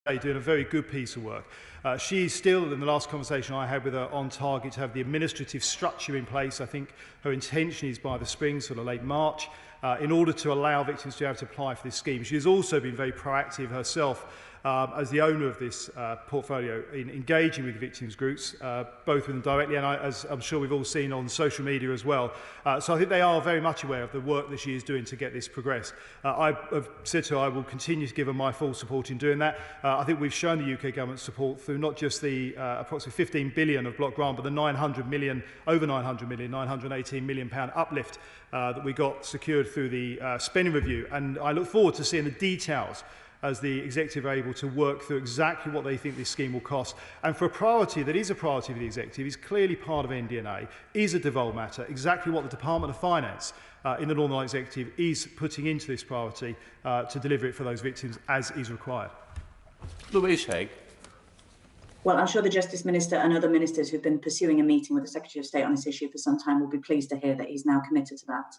doing a very good piece of work. She is still, in the last conversation I had with her, on target to have the administrative structure in place. I think her intention is by the spring, sort of late March, in order to allow victims to be able to apply for this scheme. She has also been very proactive herself as the owner of this portfolio in engaging with victims groups, both with them directly and as I'm sure we've all seen on social media as well. So I think they are very much aware of the work that she is doing to get this progressed. I have said to her I will continue to give her my full support in doing that. I think we've shown the UK government support through not just the approximately 15 billion of block grant, but the 900 million, over 900 million, 918 million pound uplift that we got secured through the spending review. And I look forward to seeing the details as the executive are able to work through exactly what they think this scheme will cost. And for a priority that is a priority for the executive, is clearly part of NDNA, is a devolved matter, exactly what the Department of Finance in the Northern Ireland Executive is putting into this priority to deliver it for those victims as is required. Louise Haigh. Well, I'm sure the Justice Minister and other ministers who've been pursuing a meeting with the Secretary of State on this issue for some time will be pleased to hear that he's now committed to that.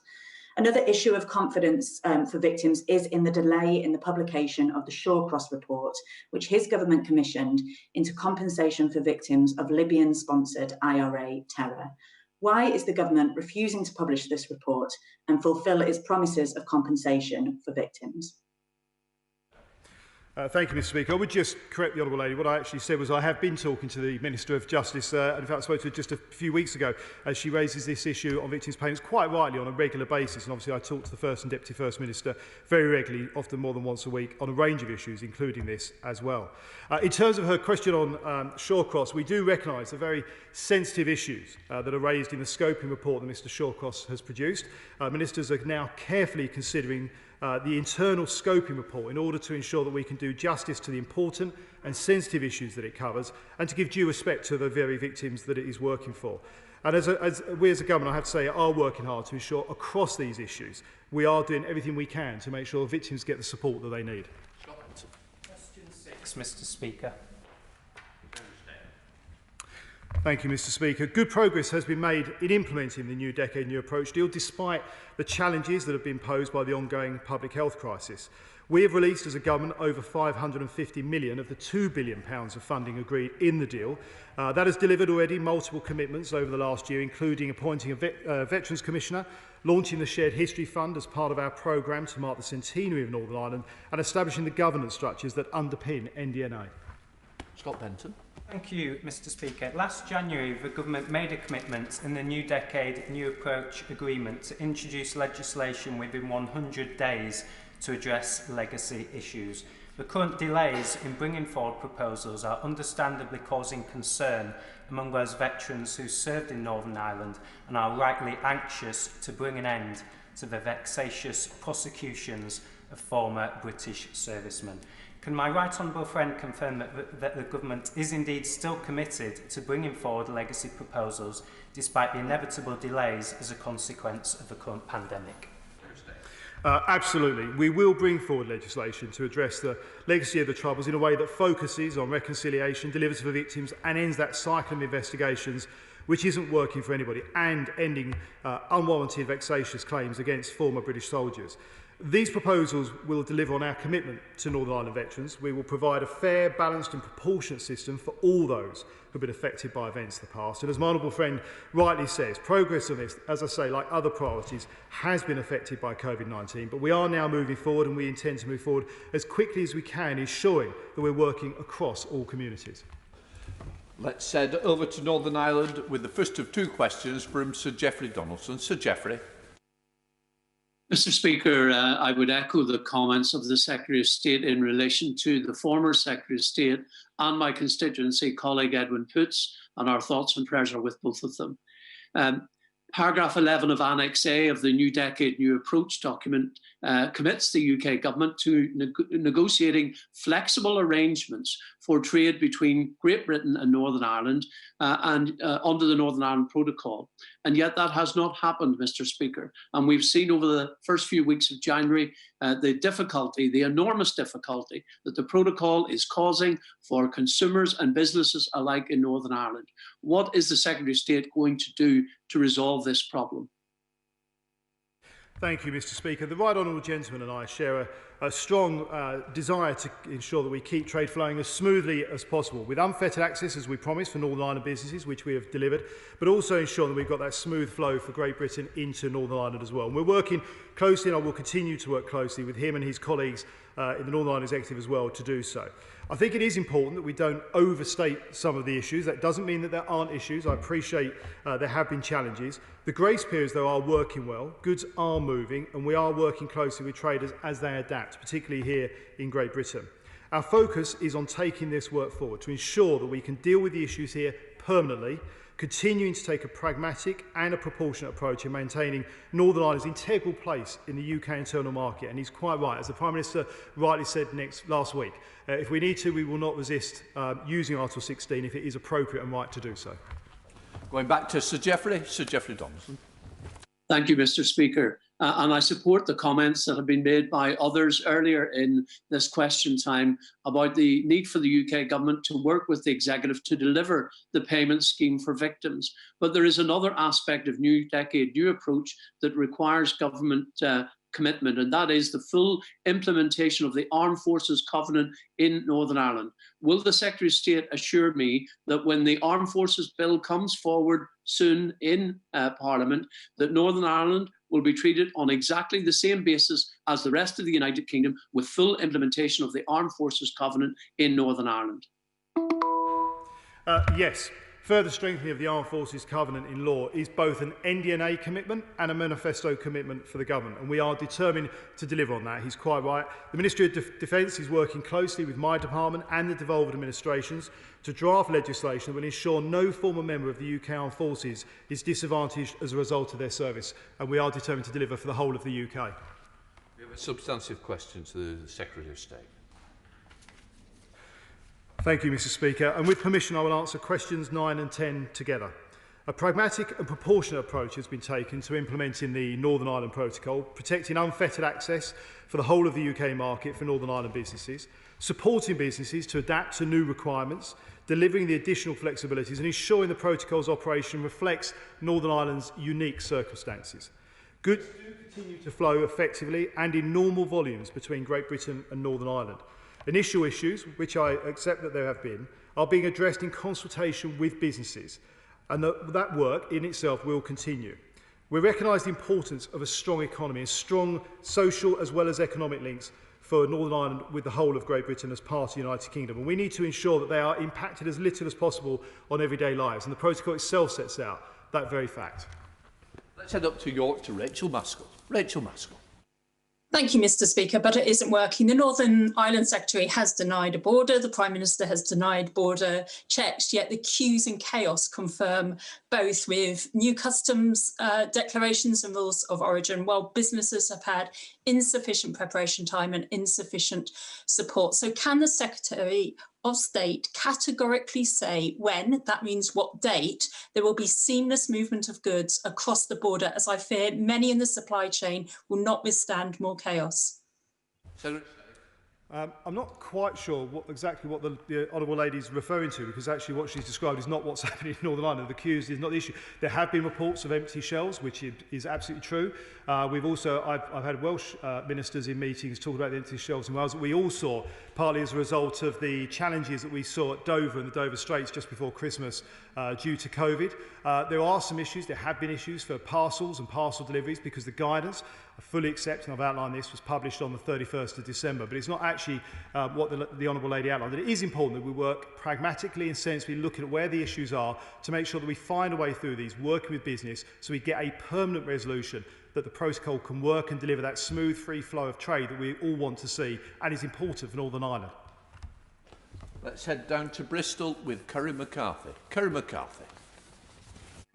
Another issue of confidence for victims is in the delay in the publication of the Shawcross report, which his government commissioned into compensation for victims of Libyan-sponsored IRA terror. Why is the government refusing to publish this report and fulfil its promises of compensation for victims? Thank you, Mr. Speaker. I would just correct the Honourable Lady. What I actually said was I have been talking to the Minister of Justice, and in fact I spoke to her just a few weeks ago as she raises this issue on victims' payments quite rightly on a regular basis. And obviously I talk to the First and Deputy First Minister very regularly, often more than once a week, on a range of issues, including this as well. In terms of her question on Shawcross, we do recognise the very sensitive issues that are raised in the scoping report that Mr Shawcross has produced. Ministers are now carefully considering the internal scoping report in order to ensure that we can do justice to the important and sensitive issues that it covers and to give due respect to the very victims that it is working for. And as we as a government, I have to say, are working hard to ensure across these issues we are doing everything we can to make sure victims get the support that they need. Question 6, Mr. Speaker. Thank you, Mr. Speaker. Good progress has been made in implementing the New Decade New Approach deal, despite the challenges that have been posed by the ongoing public health crisis. We have released, as a government, over £550 million of the £2 billion of funding agreed in the deal. That has delivered already multiple commitments over the last year, including appointing a Veterans Commissioner, launching the Shared History Fund as part of our programme to mark the centenary of Northern Ireland, and establishing the governance structures that underpin NDNA. Scott Benton. Thank you, Mr. Speaker. Last January, the government made a commitment in the New Decade New Approach agreement to introduce legislation within 100 days to address legacy issues. The current delays in bringing forward proposals are understandably causing concern among those veterans who served in Northern Ireland and are rightly anxious to bring an end to the vexatious prosecutions of former British servicemen. Can my right honourable friend confirm that the government is indeed still committed to bringing forward legacy proposals despite the inevitable delays as a consequence of the current pandemic? Absolutely. We will bring forward legislation to address the legacy of the Troubles in a way that focuses on reconciliation, delivers for victims and ends that cycle of investigations which isn't working for anybody, and ending unwarranted vexatious claims against former British soldiers. These proposals will deliver on our commitment to Northern Ireland veterans. We will provide a fair, balanced and proportionate system for all those who have been affected by events of the past. And as my honourable friend rightly says, progress on this, as I say, like other priorities, has been affected by COVID-19. But we are now moving forward, and we intend to move forward as quickly as we can, ensuring that we're working across all communities. Let's head over to Northern Ireland with the first of two questions from Sir Geoffrey Donaldson. Sir Geoffrey. Mr. Speaker, I would echo the comments of the Secretary of State in relation to the former Secretary of State and my constituency colleague Edwin Poots, and our thoughts and prayers are with both of them. Paragraph 11 of Annex A of the New Decade New Approach document commits the UK government to negotiating flexible arrangements for trade between Great Britain and Northern Ireland under the Northern Ireland Protocol. And yet that has not happened, Mr. Speaker. And we've seen over the first few weeks of January the difficulty, the enormous difficulty that the protocol is causing for consumers and businesses alike in Northern Ireland. What is the Secretary of State going to do to resolve this problem? Thank you, Mr Speaker. The Right Honourable Gentleman and I share a strong desire to ensure that we keep trade flowing as smoothly as possible, with unfettered access, as we promised, for Northern Ireland businesses, which we have delivered, but also ensure that we've got that smooth flow for Great Britain into Northern Ireland as well. And we're working closely, and I will continue to work closely with him and his colleagues in the Northern Ireland Executive as well to do so. I think it is important that we don't overstate some of the issues. That doesn't mean that there aren't issues. I appreciate there have been challenges. The grace periods, though, are working well. Goods are moving, and we are working closely with traders as they adapt, particularly here in Great Britain. Our focus is on taking this work forward to ensure that we can deal with the issues here permanently, continuing to take a pragmatic and a proportionate approach in maintaining Northern Ireland's integral place in the UK internal market. And he's quite right, as the Prime Minister rightly said last week, if we need to, we will not resist using Article 16 if it is appropriate and right to do so. Going back to Sir Geoffrey Donaldson. Thank you, Mr Speaker. And I support the comments that have been made by others earlier in this question time about the need for the UK government to work with the executive to deliver the payment scheme for victims. But there is another aspect of New Decade, new approach that requires government commitment, and that is the full implementation of the Armed Forces Covenant in Northern Ireland. Will the Secretary of State assure me that when the Armed Forces Bill comes forward soon in Parliament, that Northern Ireland will be treated on exactly the same basis as the rest of the United Kingdom, with full implementation of the Armed Forces Covenant in Northern Ireland? Yes. Further strengthening of the Armed Forces Covenant in law is both an NDNA commitment and a manifesto commitment for the government, and we are determined to deliver on that. He's quite right. The Ministry of Defence is working closely with my department and the devolved administrations to draft legislation that will ensure no former member of the UK Armed Forces is disadvantaged as a result of their service, and we are determined to deliver for the whole of the UK. We have a substantive question to the Secretary of State. Thank you, Mr Speaker. And with permission, I will answer questions 9 and 10 together. A pragmatic and proportionate approach has been taken to implementing the Northern Ireland Protocol, protecting unfettered access for the whole of the UK market for Northern Ireland businesses, supporting businesses to adapt to new requirements, delivering the additional flexibilities and ensuring the protocol's operation reflects Northern Ireland's unique circumstances. Goods do continue to flow effectively and in normal volumes between Great Britain and Northern Ireland. Initial issues, which I accept that there have been, are being addressed in consultation with businesses, and that work in itself will continue. We recognise the importance of a strong economy and strong social as well as economic links for Northern Ireland with the whole of Great Britain as part of the United Kingdom, and we need to ensure that they are impacted as little as possible on everyday lives, and the protocol itself sets out that very fact. Let's head up to York to Rachel Maskell. Rachel Maskell. Thank you, Mr Speaker, but it isn't working. The Northern Ireland Secretary has denied a border, the Prime Minister has denied border checks, yet the queues and chaos confirm both with new customs declarations and rules of origin, while businesses have had insufficient preparation time and insufficient support. So can the Secretary of State categorically say when, that means what date, there will be seamless movement of goods across the border, as I fear many in the supply chain will not withstand more chaos? I'm not quite sure exactly what the Honourable Lady is referring to, because actually what she's described is not what's happening in Northern Ireland. The queues is not the issue. There have been reports of empty shelves, which is absolutely true. I've had Welsh ministers in meetings talk about the empty shelves in Wales that we all saw, partly as a result of the challenges that we saw at Dover and the Dover Straits just before Christmas due to COVID. There are some issues. There have been issues for parcels and parcel deliveries because the guidance, I fully accept, and I've outlined this, was published on the 31st of December, but it's not actually what the Honourable Lady outlined. And it is important that we work pragmatically and sensibly, looking at where the issues are to make sure that we find a way through these, working with business, so we get a permanent resolution that the protocol can work and deliver that smooth, free flow of trade that we all want to see and is important for Northern Ireland. Let's head down to Bristol with Curry McCarthy. Curry McCarthy.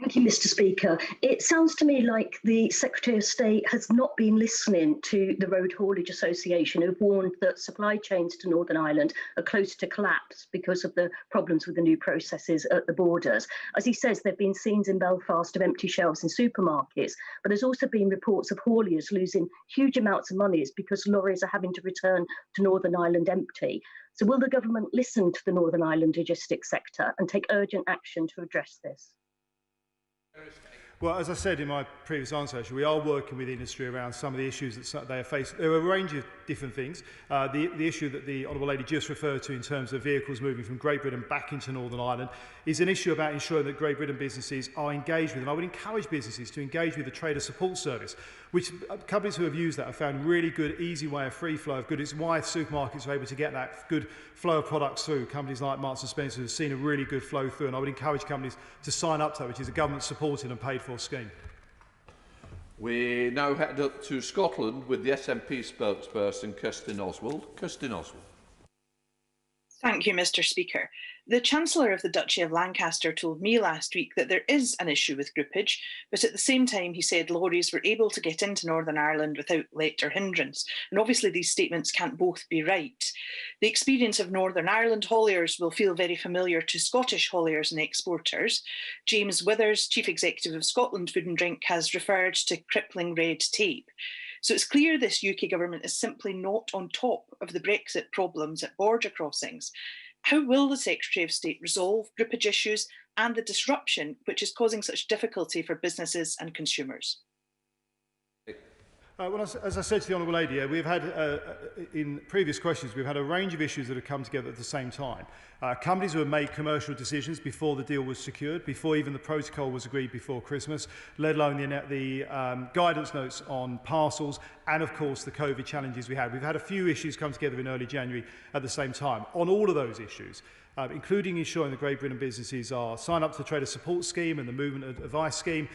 Thank you, Mr Speaker. It sounds to me like the Secretary of State has not been listening to the Road Haulage Association, who've warned that supply chains to Northern Ireland are close to collapse because of the problems with the new processes at the borders. As he says, there have been scenes in Belfast of empty shelves in supermarkets, but there's also been reports of hauliers losing huge amounts of money because lorries are having to return to Northern Ireland empty. So will the government listen to the Northern Ireland logistics sector and take urgent action to address this? Well, as I said in my previous answer, actually, we are working with industry around some of the issues that they are facing. There are a range of different things. The issue that the Honourable Lady just referred to in terms of vehicles moving from Great Britain back into Northern Ireland is an issue about ensuring that Great Britain businesses are engaged with, and I would encourage businesses to engage with the Trader Support Service, which companies who have used that have found really good, easy way of free flow of goods. It's why supermarkets are able to get that good flow of products through. Companies like Marks & Spencer have seen a really good flow through, and I would encourage companies to sign up to that, which is a government-supported and paid-for scheme. We now head up to Scotland with the SNP spokesperson, Kirstin Oswald. Kirstin Oswald. Thank you, Mr. Speaker. The Chancellor of the Duchy of Lancaster told me last week that there is an issue with groupage, but at the same time he said lorries were able to get into Northern Ireland without let or hindrance. And obviously these statements can't both be right. The experience of Northern Ireland hauliers will feel very familiar to Scottish hauliers and exporters. James Withers, Chief Executive of Scotland Food and Drink, has referred to crippling red tape. So it's clear this UK government is simply not on top of the Brexit problems at border crossings. How will the Secretary of State resolve groupage issues and the disruption which is causing such difficulty for businesses and consumers? Well, as I said to the Honourable Lady, we've had, in previous questions, we've had a range of issues that have come together at the same time. Companies who have made commercial decisions before the deal was secured, before even the protocol was agreed before Christmas, let alone the guidance notes on parcels, and of course the COVID challenges we had. We've had a few issues come together in early January at the same time. On all of those issues, including ensuring that Great Britain businesses are signed up to the Trader Support Scheme and the Movement Advice Scheme.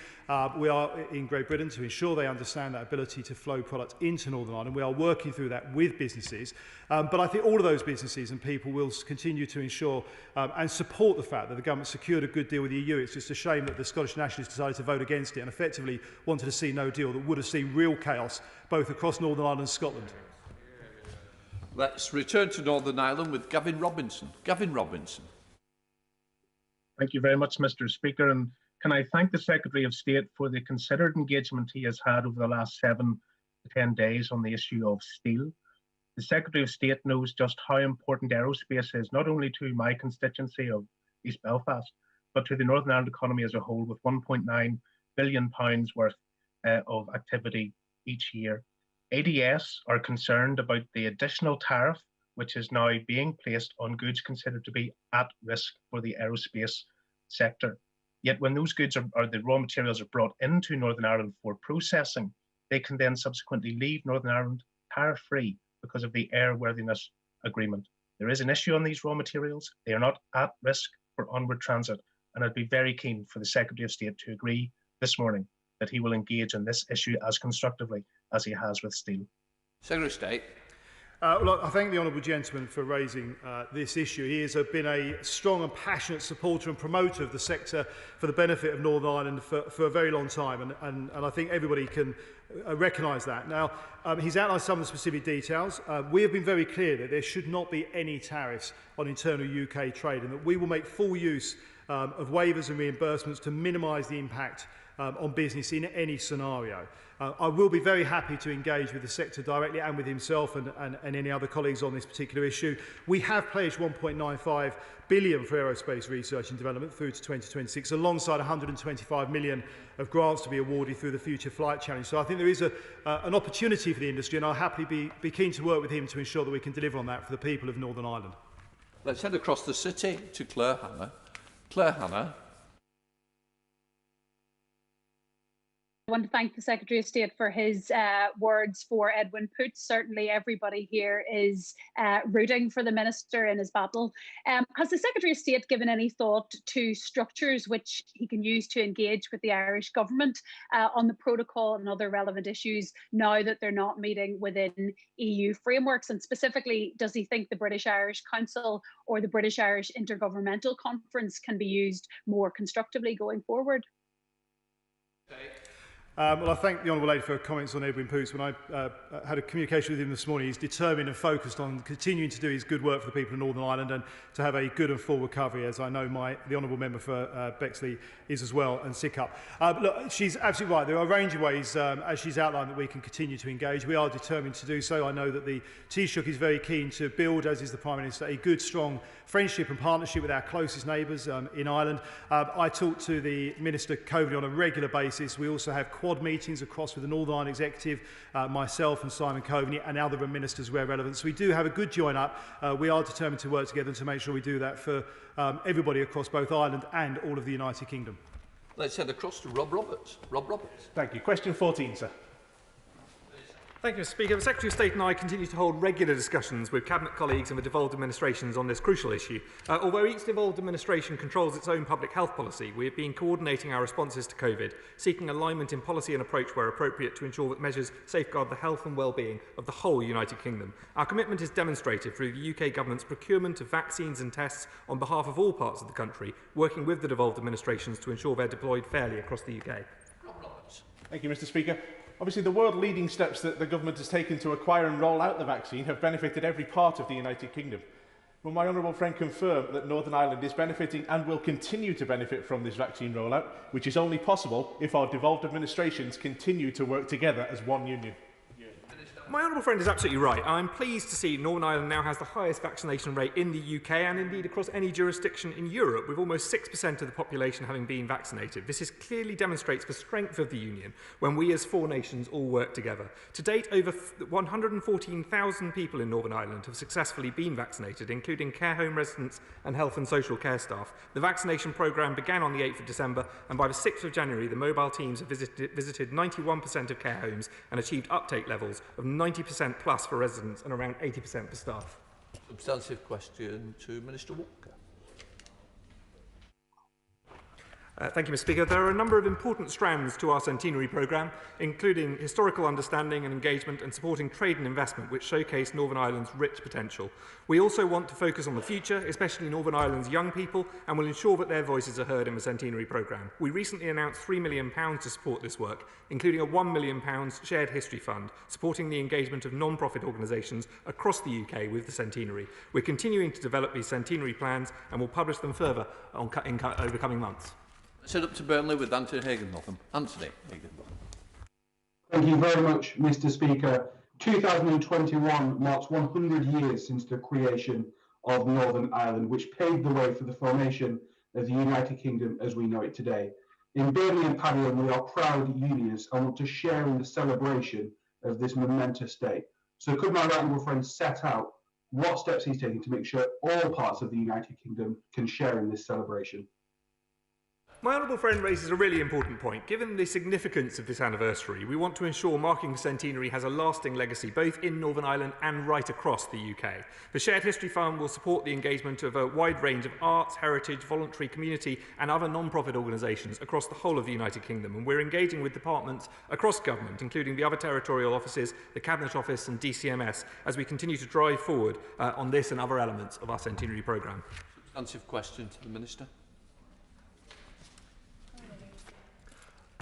We are in Great Britain to ensure they understand that ability to flow product into Northern Ireland. We are working through that with businesses. But I think all of those businesses and people will continue to ensure and support the fact that the government secured a good deal with the EU. It's just a shame that the Scottish Nationalists decided to vote against it and effectively wanted to see no deal that would have seen real chaos both across Northern Ireland and Scotland. Let's return to Northern Ireland with Gavin Robinson. Gavin Robinson. Thank you very much, Mr. Speaker. And can I thank the Secretary of State for the considered engagement he has had over the last 7 to 10 days on the issue of steel. The Secretary of State knows just how important aerospace is, not only to my constituency of East Belfast, but to the Northern Ireland economy as a whole, with £1.9 billion worth of activity each year. ADS are concerned about the additional tariff which is now being placed on goods considered to be at risk for the aerospace sector. Yet when those goods or the raw materials are brought into Northern Ireland for processing, they can then subsequently leave Northern Ireland tariff-free because of the airworthiness agreement. There is an issue on these raw materials. They are not at risk for onward transit, and I'd be very keen for the Secretary of State to agree this morning that he will engage in this issue as constructively as he has with steel. Secretary of State. Well, I thank the Honourable Gentleman for raising this issue. He has been a strong and passionate supporter and promoter of the sector for the benefit of Northern Ireland for a very long time, and I think everybody can recognise that. Now, he's outlined some of the specific details. We have been very clear that there should not be any tariffs on internal UK trade, and that we will make full use of waivers and reimbursements to minimise the impact on business in any scenario. I will be very happy to engage with the sector directly and with himself and any other colleagues on this particular issue. We have pledged £1.95 billion for aerospace research and development through to 2026, alongside £125 million of grants to be awarded through the Future Flight Challenge. So I think there is an opportunity for the industry, and I'll happily be keen to work with him to ensure that we can deliver on that for the people of Northern Ireland. Let's head across the city to Claire Hannah. Claire Hannah. I want to thank the Secretary of State for his words for Edwin Poots. Certainly everybody here is rooting for the Minister in his battle. Has the Secretary of State given any thought to structures which he can use to engage with the Irish Government on the protocol and other relevant issues now that they're not meeting within EU frameworks? And specifically, does he think the British-Irish Council or the British-Irish Intergovernmental Conference can be used more constructively going forward? Well, I thank the Honourable Lady for her comments on Edwin Poots. When I had a communication with him this morning, he's determined and focused on continuing to do his good work for the people of Northern Ireland and to have a good and full recovery, as I know the Honourable Member for Bexley is as well, and Sidcup. Look, she's absolutely right. There are a range of ways, as she's outlined, that we can continue to engage. We are determined to do so. I know that the Taoiseach is very keen to build, as is the Prime Minister, a good, strong friendship and partnership with our closest neighbours in Ireland. I talk to the Minister Coveney on a regular basis. We also have quad meetings across with the Northern Ireland Executive, myself and Simon Coveney and other ministers where relevant. So we do have a good join up. We are determined to work together to make sure we do that for everybody across both Ireland and all of the United Kingdom. Let's head across to Rob Roberts. Rob Roberts. Thank you. Question 14, sir. Thank you, Mr. Speaker. The Secretary of State and I continue to hold regular discussions with Cabinet colleagues and the devolved administrations on this crucial issue. Although each devolved administration controls its own public health policy, we have been coordinating our responses to COVID, seeking alignment in policy and approach where appropriate to ensure that measures safeguard the health and well-being of the whole United Kingdom. Our commitment is demonstrated through the UK Government's procurement of vaccines and tests on behalf of all parts of the country, working with the devolved administrations to ensure they're deployed fairly across the UK. Thank you, Mr. Speaker. Obviously, the world-leading steps that the government has taken to acquire and roll out the vaccine have benefited every part of the United Kingdom. Will my honourable friend confirm that Northern Ireland is benefiting and will continue to benefit from this vaccine rollout, which is only possible if our devolved administrations continue to work together as one union? My honourable friend is absolutely right. I'm pleased to see Northern Ireland now has the highest vaccination rate in the UK and indeed across any jurisdiction in Europe, with almost 6% of the population having been vaccinated. This clearly demonstrates the strength of the Union when we as four nations all work together. To date, over 114,000 people in Northern Ireland have successfully been vaccinated, including care home residents and health and social care staff. The vaccination programme began on the 8th of December, and by the 6th of January, the mobile teams have visited 91% of care homes and achieved uptake levels of 90% plus for residents and around 80% for staff. Substantive question to Minister Walker. Thank you, Mr. Speaker. There are a number of important strands to our centenary programme, including historical understanding and engagement and supporting trade and investment, which showcase Northern Ireland's rich potential. We also want to focus on the future, especially Northern Ireland's young people, and will ensure that their voices are heard in the centenary programme. We recently announced £3 million to support this work, including a £1 million shared history fund, supporting the engagement of non-profit organisations across the UK with the centenary. We're continuing to develop these centenary plans and will publish them further over the coming months. Set up to Burnley with Anthony Higginbotham. Anthony Higginbotham. Thank you very much, Mr. Speaker. 2021 marks 100 years since the creation of Northern Ireland, which paved the way for the formation of the United Kingdom as we know it today. In Burnley and Padiham, we are proud unions and want to share in the celebration of this momentous day. So could my right honourable friend set out what steps he's taking to make sure all parts of the United Kingdom can share in this celebration? My honourable friend raises a really important point. Given the significance of this anniversary, we want to ensure marking the centenary has a lasting legacy both in Northern Ireland and right across the UK. The Shared History Fund will support the engagement of a wide range of arts, heritage, voluntary, community and other non-profit organisations across the whole of the United Kingdom, and we're engaging with departments across government, including the other territorial offices, the Cabinet Office and DCMS, as we continue to drive forward on this and other elements of our centenary programme. Substantive question to the Minister.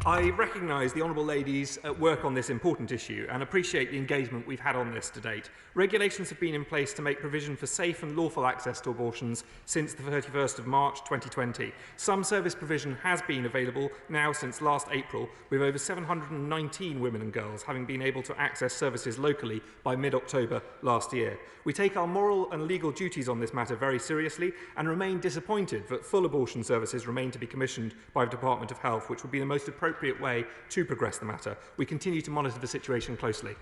I recognise the Honourable Lady's work on this important issue and appreciate the engagement we've had on this to date. Regulations have been in place to make provision for safe and lawful access to abortions since the 31st of March 2020. Some service provision has been available now since last April, with over 719 women and girls having been able to access services locally by mid-October last year. We take our moral and legal duties on this matter very seriously and remain disappointed that full abortion services remain to be commissioned by the Department of Health, which would be the most appropriate way to progress the matter. We continue to monitor the situation closely.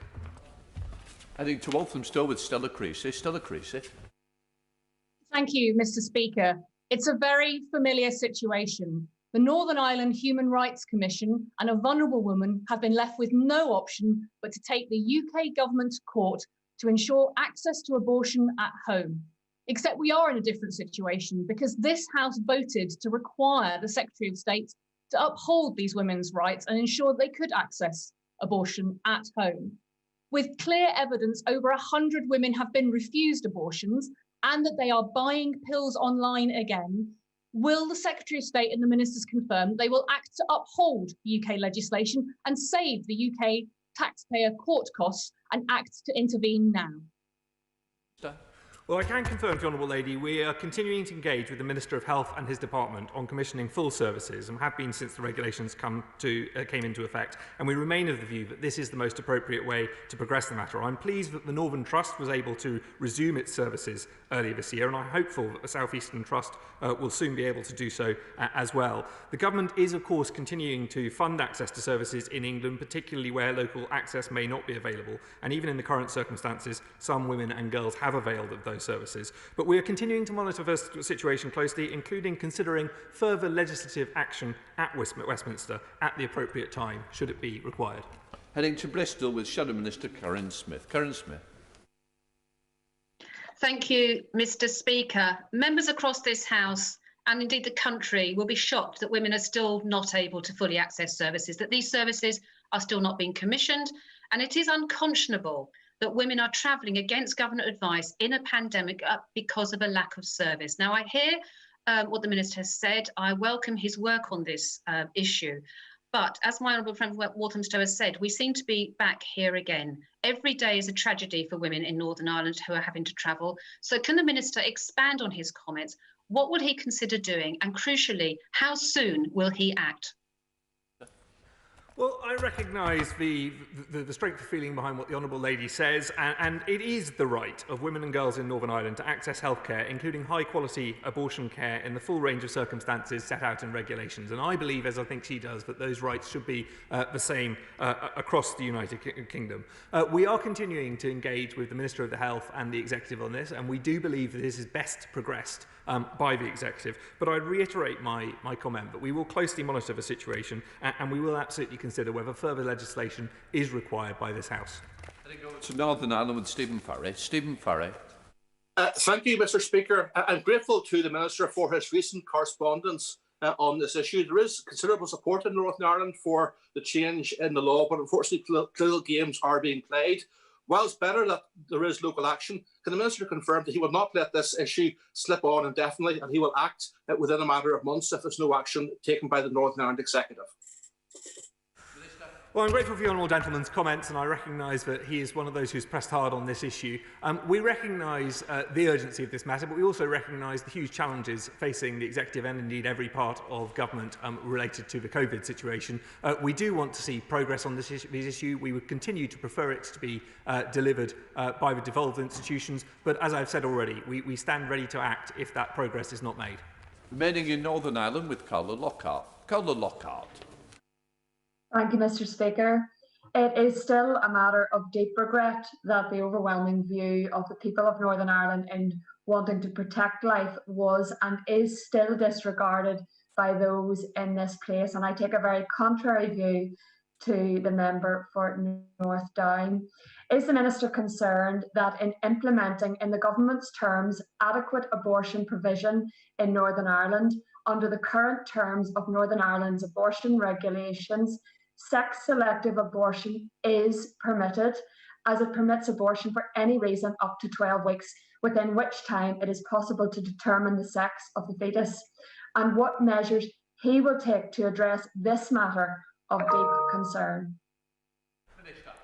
Heading to Walthamstow with Stella Creasy. Stella Creasy. Thank you, Mr. Speaker. It's a very familiar situation. The Northern Ireland Human Rights Commission and a vulnerable woman have been left with no option but to take the UK government to court to ensure access to abortion at home. Except we are in a different situation because this House voted to require the Secretary of State to uphold these women's rights and ensure they could access abortion at home. With clear evidence, over 100 women have been refused abortions and that they are buying pills online again. Will the Secretary of State and the ministers confirm they will act to uphold UK legislation and save the UK taxpayer court costs and act to intervene now? Well, I can confirm to the Honourable Lady we are continuing to engage with the Minister of Health and his department on commissioning full services, and have been since the regulations came into effect, and we remain of the view that this is the most appropriate way to progress the matter. I'm pleased that the Northern Trust was able to resume its services earlier this year, and I'm hopeful that the South Eastern Trust will soon be able to do so as well. The Government is, of course, continuing to fund access to services in England, particularly where local access may not be available, and even in the current circumstances, some women and girls have availed of those services. But we are continuing to monitor the situation closely, including considering further legislative action at Westminster at the appropriate time, should it be required. Heading to Bristol with Shadow Minister Karen Smith. Karen Smith. Thank you, Mr. Speaker. Members across this House and indeed the country will be shocked that women are still not able to fully access services, that these services are still not being commissioned, and it is unconscionable that women are travelling against government advice in a pandemic because of a lack of service. Now, I hear what the Minister has said. I welcome his work on this issue. But as my honourable friend Walthamstow has said, we seem to be back here again. Every day is a tragedy for women in Northern Ireland who are having to travel. So can the Minister expand on his comments? What will he consider doing? And crucially, how soon will he act? Well, I recognise the strength of feeling behind what the Honourable Lady says, and it is the right of women and girls in Northern Ireland to access healthcare, including high-quality abortion care in the full range of circumstances set out in regulations. And I believe, as I think she does, that those rights should be the same across the United Kingdom. We are continuing to engage with the Minister of the Health and the Executive on this, and we do believe that this is best progressed by the Executive. But I reiterate my comment that we will closely monitor the situation, and we will absolutely consider whether further legislation is required by this House. Letting go to Northern Ireland with Stephen Farry. Stephen Farry. Thank you, Mr. Speaker. I'm grateful to the Minister for his recent correspondence on this issue. There is considerable support in Northern Ireland for the change in the law, but unfortunately political games are being played. Whilst better that there is local action, can the Minister confirm that he will not let this issue slip on indefinitely, and he will act within a matter of months if there's no action taken by the Northern Ireland Executive? Well, I'm grateful for the Honourable Gentleman's comments, and I recognise that he is one of those who's pressed hard on this issue. We recognise the urgency of this matter, but we also recognise the huge challenges facing the Executive and indeed every part of government related to the COVID situation. We do want to see progress on this issue. We would continue to prefer it to be delivered by the devolved institutions, but as I've said already, we stand ready to act if that progress is not made. Remaining in Northern Ireland with Carla Lockhart. Carla Lockhart. Thank you, Mr. Speaker. It is still a matter of deep regret that the overwhelming view of the people of Northern Ireland in wanting to protect life was and is still disregarded by those in this place. And I take a very contrary view to the member for North Down. Is the Minister concerned that in implementing in the government's terms adequate abortion provision in Northern Ireland under the current terms of Northern Ireland's abortion regulations, sex-selective abortion is permitted, as it permits abortion for any reason up to 12 weeks, within which time it is possible to determine the sex of the fetus, and what measures he will take to address this matter of deep concern?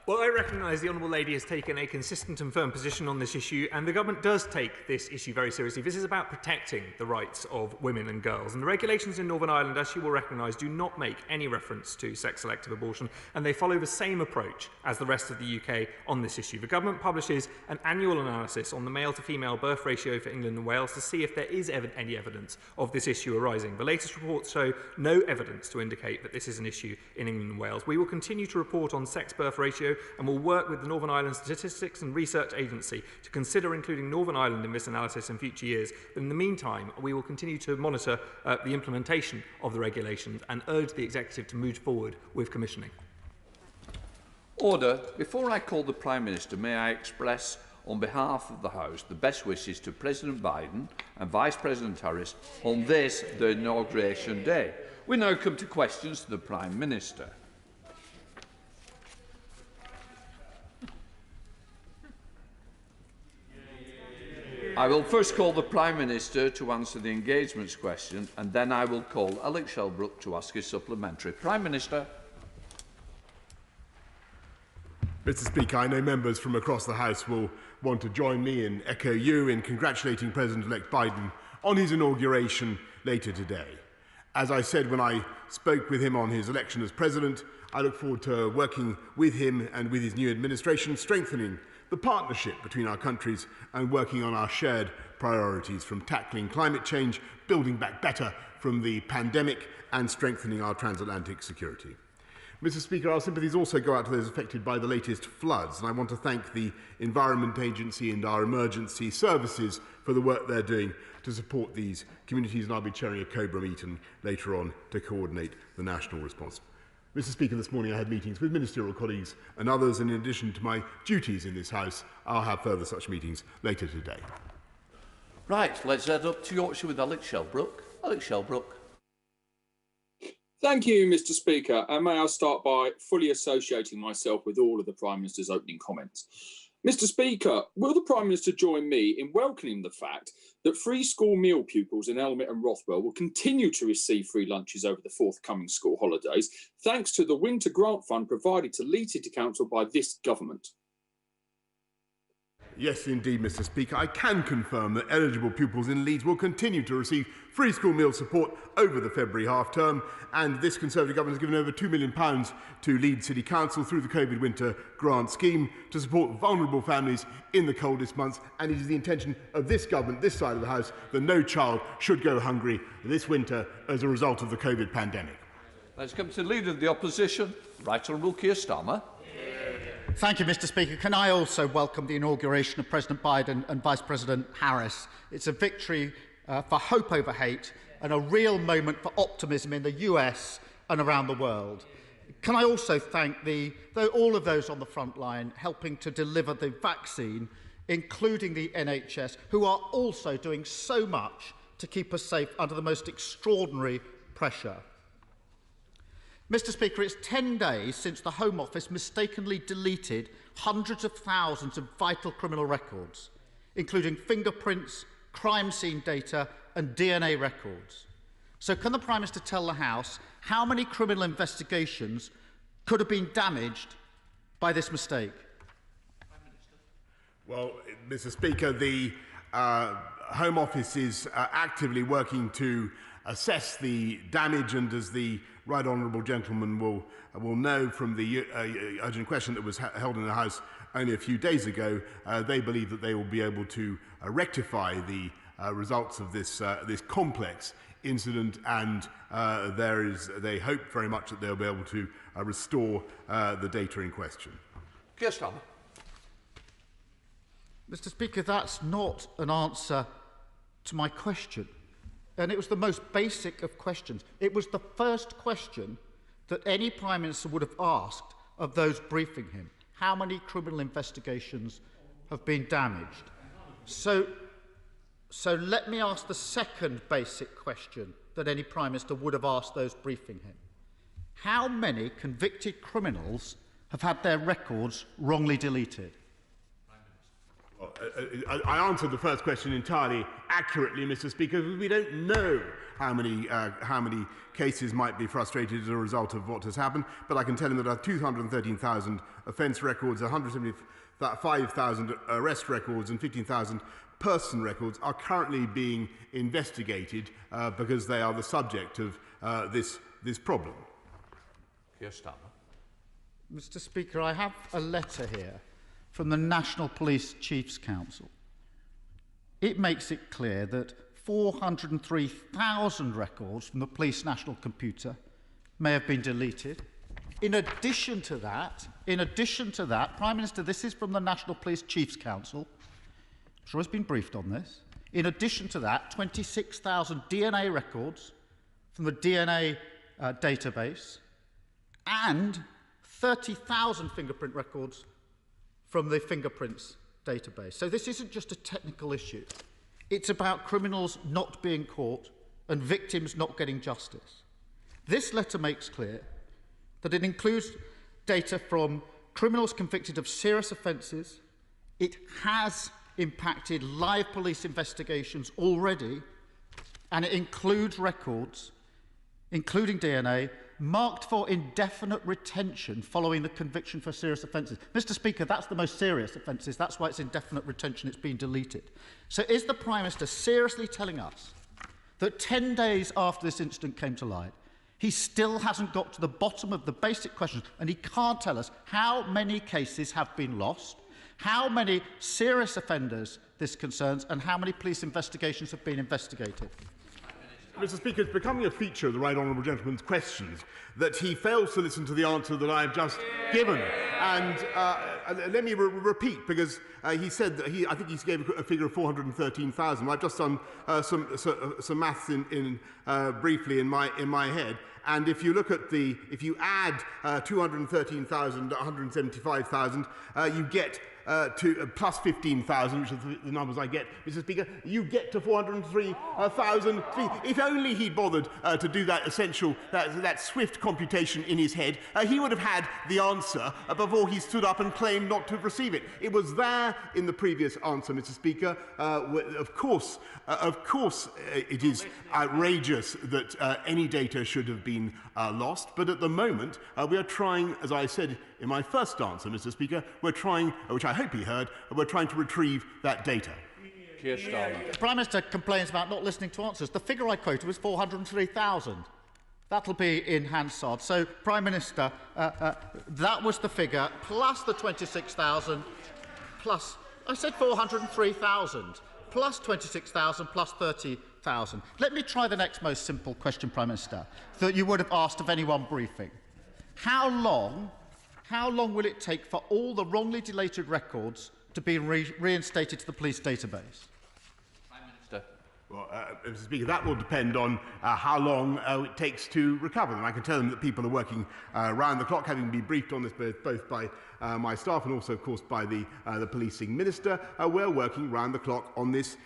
Well, I recognise the Honourable Lady has taken a consistent and firm position on this issue, and the Government does take this issue very seriously. This is about protecting the rights of women and girls, and the regulations in Northern Ireland, as you will recognise, do not make any reference to sex-selective abortion, and they follow the same approach as the rest of the UK on this issue. The Government publishes an annual analysis on the male-to-female birth ratio for England and Wales to see if there is any evidence of this issue arising. The latest reports show no evidence to indicate that this is an issue in England and Wales. We will continue to report on sex birth ratio and will work with the Northern Ireland Statistics and Research Agency to consider including Northern Ireland in this analysis in future years. But in the meantime, we will continue to monitor the implementation of the regulations and urge the Executive to move forward with commissioning. Order. Before I call the Prime Minister, may I express on behalf of the House the best wishes to President Biden and Vice President Harris on this, the inauguration day. We now come to questions to the Prime Minister. I will first call the Prime Minister to answer the engagements question, and then I will call Alex Shelbrooke to ask his supplementary. Prime Minister. Mr. Speaker, I know members from across the House will want to join me and echo you in congratulating President-elect Biden on his inauguration later today. As I said when I spoke with him on his election as President, I look forward to working with him and with his new administration, strengthening the partnership between our countries and working on our shared priorities, from tackling climate change, building back better from the pandemic, and strengthening our transatlantic security. Mr. Speaker, our sympathies also go out to those affected by the latest floods, and I want to thank the Environment Agency and our emergency services for the work they're doing to support these communities, and I'll be chairing a COBRA meeting later on to coordinate the national response. Mr. Speaker, this morning I had meetings with ministerial colleagues and others, and in addition to my duties in this House, I'll have further such meetings later today. Right, let's head up to Yorkshire with Alex Shelbrooke. Alex Shelbrooke. Thank you, Mr. Speaker, and may I start by fully associating myself with all of the Prime Minister's opening comments. Mr. Speaker, will the Prime Minister join me in welcoming the fact that free school meal pupils in Elmet and Rothwell will continue to receive free lunches over the forthcoming school holidays, thanks to the Winter Grant Fund provided to Leeds City Council by this government? Yes, indeed, Mr. Speaker. I can confirm that eligible pupils in Leeds will continue to receive free school meal support over the February half-term, and this Conservative government has given over £2 million to Leeds City Council through the COVID Winter Grant Scheme to support vulnerable families in the coldest months, and it is the intention of this government, this side of the House, that no child should go hungry this winter as a result of the COVID pandemic. Let's come to the Leader of the Opposition, Right Honourable Keir Starmer. Thank you, Mr. Speaker. Can I also welcome the inauguration of President Biden and Vice President Harris? It's a victory for hope over hate and a real moment for optimism in the US and around the world. Can I also thank all of those on the front line helping to deliver the vaccine, including the NHS, who are also doing so much to keep us safe under the most extraordinary pressure. Mr. Speaker, it's 10 days since the Home Office mistakenly deleted hundreds of thousands of vital criminal records, including fingerprints, crime scene data and DNA records. So can the Prime Minister tell the House how many criminal investigations could have been damaged by this mistake? Well, Mr. Speaker, the Home Office is actively working to assess the damage, and as the Right Honourable Gentleman will know from the urgent question that was held in the House only a few days ago, they believe that they will be able to rectify the results of this complex incident, and they hope very much that they'll be able to restore the data in question. Keir Starmer. Mr. Speaker, that's not an answer to my question. And it was the most basic of questions. It was the first question that any Prime Minister would have asked of those briefing him. How many criminal investigations have been damaged? So let me ask the second basic question that any Prime Minister would have asked those briefing him. How many convicted criminals have had their records wrongly deleted? I answered the first question entirely accurately, Mr. Speaker, because we don't know how many cases might be frustrated as a result of what has happened, but I can tell him that 213,000 offence records, 175,000 arrest records and 15,000 person records are currently being investigated because they are the subject of this problem. Keir Starmer. Mr. Speaker, I have a letter here from the National Police Chiefs Council. It makes it clear that 403,000 records from the Police National Computer may have been deleted. In addition to that, Prime Minister, this is from the National Police Chiefs Council. I'm sure has been briefed on this. In addition to that, 26,000 DNA records from the DNA database and 30,000 fingerprint records from the fingerprints database. So this isn't just a technical issue. It's about criminals not being caught and victims not getting justice. This letter makes clear that it includes data from criminals convicted of serious offences. It has impacted live police investigations already, and it includes records, including DNA, marked for indefinite retention following the conviction for serious offences. Mr. Speaker, that's the most serious offences. That's why it's indefinite retention. It's been deleted. So is the Prime Minister seriously telling us that 10 days after this incident came to light, he still hasn't got to the bottom of the basic questions, and he can't tell us how many cases have been lost, how many serious offenders this concerns, and how many police investigations have been investigated? Mr. Speaker, it's becoming a feature of the Right Honourable Gentleman's questions that he fails to listen to the answer that I have just given. And let me repeat, because he said that I think he gave a figure of 413,000. I've just done some maths briefly in my head. And if you look at if you add 213,000 to 175,000, you get to plus 15,000, which is the numbers I get, Mr. Speaker, you get to 403,000. If only he'd bothered to do that essential, that swift computation in his head, he would have had the answer before he stood up and claimed not to receive it. It was there in the previous answer, Mr. Speaker. Of course, it is outrageous that any data should have been lost, but at the moment we are trying, as I said in my first answer, Mr. Speaker, we're trying, which I hope he heard, we're trying to retrieve that data. The Prime Minister complains about not listening to answers. The figure I quoted was 403,000. That'll be in Hansard. So, Prime Minister, that was the figure, plus the 26,000, plus, I said 403,000, plus 26,000, plus 30,000. Let me try the next most simple question, Prime Minister, that you would have asked of anyone briefing. How long will it take for all the wrongly deleted records to be reinstated to the police database? Prime Minister. Well, Mr. Speaker, that will depend on how long it takes to recover them. I can tell them that people are working round the clock, having been briefed on this both by my staff and also, of course, by the policing minister. We're working round the clock on this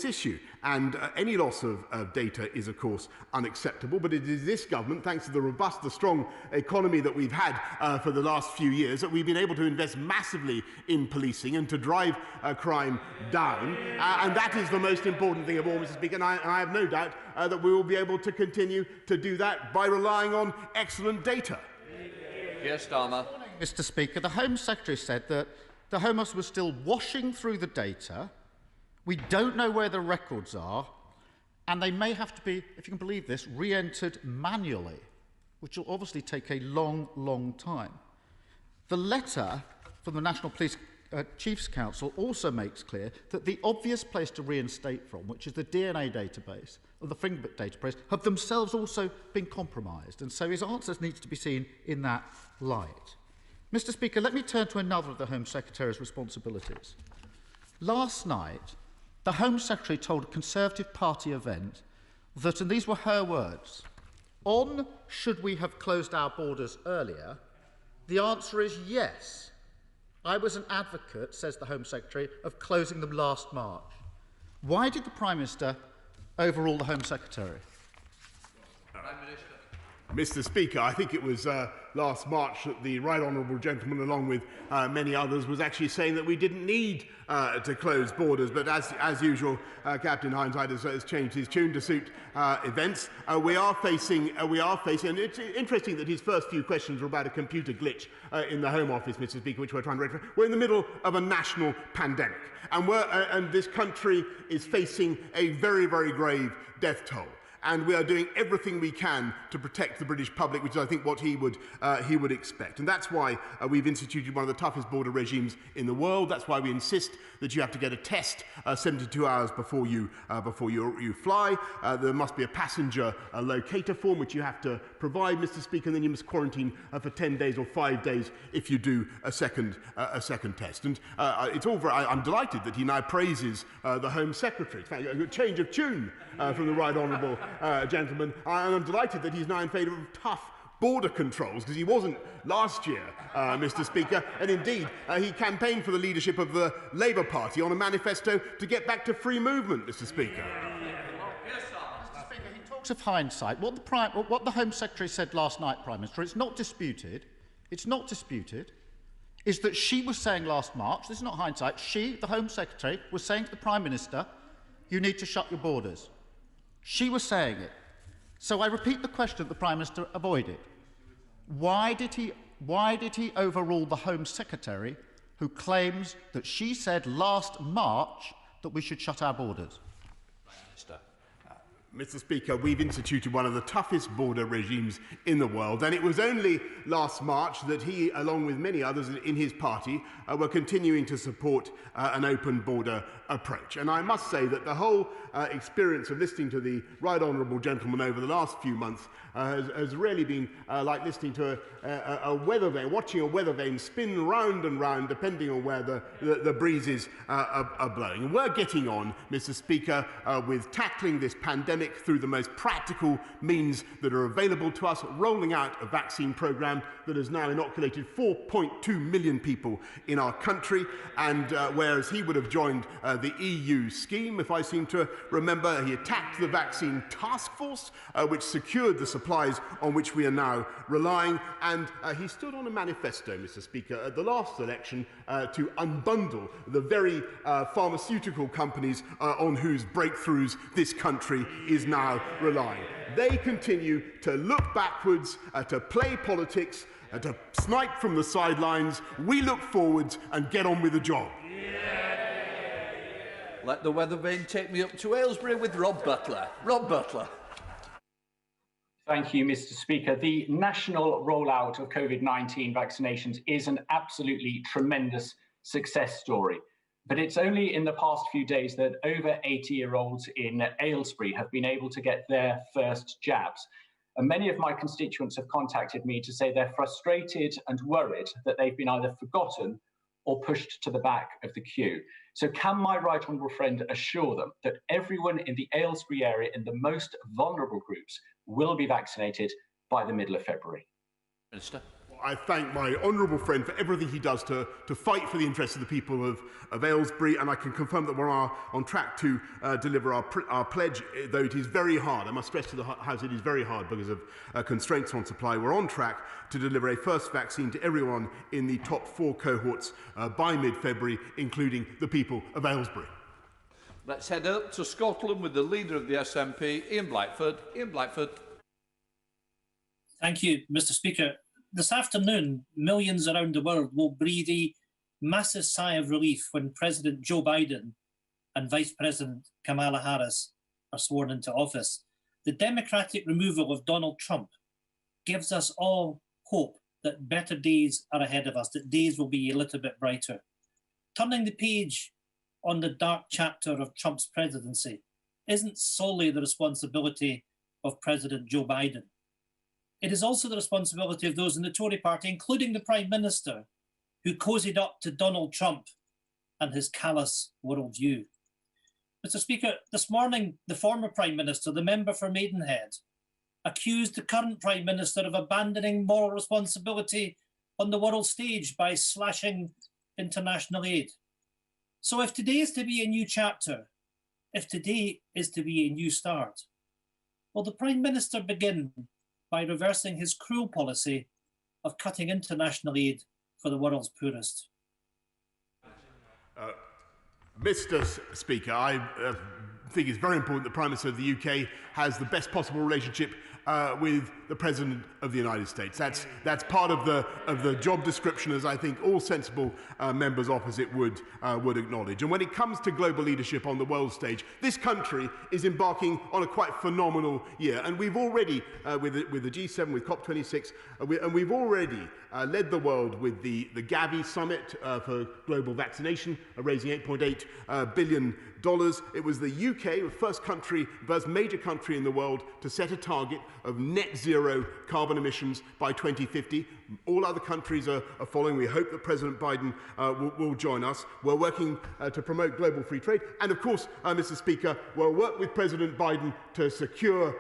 issue. And any loss of data is, of course, unacceptable. But it is this government, thanks to the robust, the strong economy that we've had for the last few years, that we've been able to invest massively in policing and to drive crime down. And that is the most important thing of all, Mr. Speaker. And I have no doubt that we will be able to continue to do that by relying on excellent data. Yes, Starmer. Mr. Speaker, the Home Secretary said that the Home Office was still washing through the data. We don't know where the records are, and they may have to be, if you can believe this, re-entered manually, which will obviously take a long, long time. The letter from the National Police Chiefs Council also makes clear that the obvious place to reinstate from, which is the DNA database or the fingerprint database, have themselves also been compromised, and so his answers need to be seen in that light. Mr. Speaker, let me turn to another of the Home Secretary's responsibilities. Last night, the Home Secretary told a Conservative Party event that, and these were her words, on should we have closed our borders earlier, the answer is yes. I was an advocate, says the Home Secretary, of closing them last March. Why did the Prime Minister overrule the Home Secretary? Mr. Speaker, I think it was last March that the Right Honourable Gentleman, along with many others, was actually saying that we didn't need to close borders. But as usual, Captain Hindsight has changed his tune to suit events. We are facing, and it's interesting that his first few questions were about a computer glitch in the Home Office, Mr. Speaker, which we're trying to rectify. We're in the middle of a national pandemic, and this country is facing a very, very grave death toll. And we are doing everything we can to protect the British public, which is, I think, what he would expect. And that's why we've instituted one of the toughest border regimes in the world. That's why we insist that you have to get a test 72 hours before you fly. There must be a passenger locator form, which you have to provide, Mr. Speaker, and then you must quarantine for 10 days or 5 days if you do a second test. And I'm delighted that he now praises the Home Secretary. In fact, a change of tune from the Right Honourable gentleman, and I'm delighted that he's now in favour of tough border controls, because he wasn't last year, Mr. Speaker, and indeed he campaigned for the leadership of the Labour Party on a manifesto to get back to free movement, Mr. Speaker. Mr. Speaker, he talks of hindsight. What the Home Secretary said last night, Prime Minister, it's not disputed. is that she was saying last March, this is not hindsight, she, the Home Secretary, was saying to the Prime Minister, you need to shut your borders. She was saying it. So I repeat the question that the Prime Minister avoided. Why did he overrule the Home Secretary who claims that she said last March that we should shut our borders? Mr. Speaker, we've instituted one of the toughest border regimes in the world, and it was only last March that he, along with many others in his party, were continuing to support an open border approach. And I must say that the whole experience of listening to the right honourable gentleman over the last few months has really been like listening to a weather vane, watching a weather vane spin round and round depending on where the breezes are blowing. And we're getting on, Mr. Speaker, with tackling this pandemic through the most practical means that are available to us, rolling out a vaccine programme that has now inoculated 4.2 million people in our country, and whereas he would have joined the EU scheme, if I seem to remember, he attacked the vaccine task force, which secured the supplies on which we are now relying, and he stood on a manifesto, Mr. Speaker, at the last election to unbundle the very pharmaceutical companies on whose breakthroughs this country is now relying. They continue to look backwards, to play politics, to snipe from the sidelines. We look forwards and get on with the job. Let the weather vane take me up to Aylesbury with Rob Butler. Rob Butler. Thank you, Mr. Speaker. The national rollout of COVID-19 vaccinations is an absolutely tremendous success story. But it's only in the past few days that over 80-year-olds in Aylesbury have been able to get their first jabs. And many of my constituents have contacted me to say they're frustrated and worried that they've been either forgotten or pushed to the back of the queue. So can my right honourable friend assure them that everyone in the Aylesbury area in the most vulnerable groups will be vaccinated by the middle of February? Minister. I thank my honourable friend for everything he does to fight for the interests of the people of Aylesbury, and I can confirm that we're on track to deliver our pledge, though it is very hard. I must stress to the House it is very hard because of constraints on supply. We're on track to deliver a first vaccine to everyone in the top 4 cohorts by mid-February, including the people of Aylesbury. Let's head up to Scotland with the leader of the SNP, Ian Blackford. Ian Blackford. Thank you, Mr. Speaker. This afternoon, millions around the world will breathe a massive sigh of relief when President Joe Biden and Vice President Kamala Harris are sworn into office. The Democratic removal of Donald Trump gives us all hope that better days are ahead of us, that days will be a little bit brighter. Turning the page on the dark chapter of Trump's presidency isn't solely the responsibility of President Joe Biden. It is also the responsibility of those in the Tory party, including the Prime Minister, who cozied up to Donald Trump and his callous worldview. Mr. Speaker, this morning, the former Prime Minister, the member for Maidenhead, accused the current Prime Minister of abandoning moral responsibility on the world stage by slashing international aid. So if today is to be a new chapter, if today is to be a new start, will the Prime Minister begin by reversing his cruel policy of cutting international aid for the world's poorest? Mr. Speaker, I think it's very important the Prime Minister of the UK has the best possible relationship with the President of the United States. That's part of the job description, as I think all sensible members opposite would acknowledge. And when it comes to global leadership on the world stage, this country is embarking on a quite phenomenal year. And we've already, with the G7, with COP26, and we've already led the world with the Gavi Summit for global vaccination, raising $8.8 billion. It was the UK, the first major country in the world to set a target of net zero carbon emissions by 2050. All other countries are following. We hope that President Biden will join us. We're working to promote global free trade. And of course, Mr. Speaker, we'll work with President Biden to secure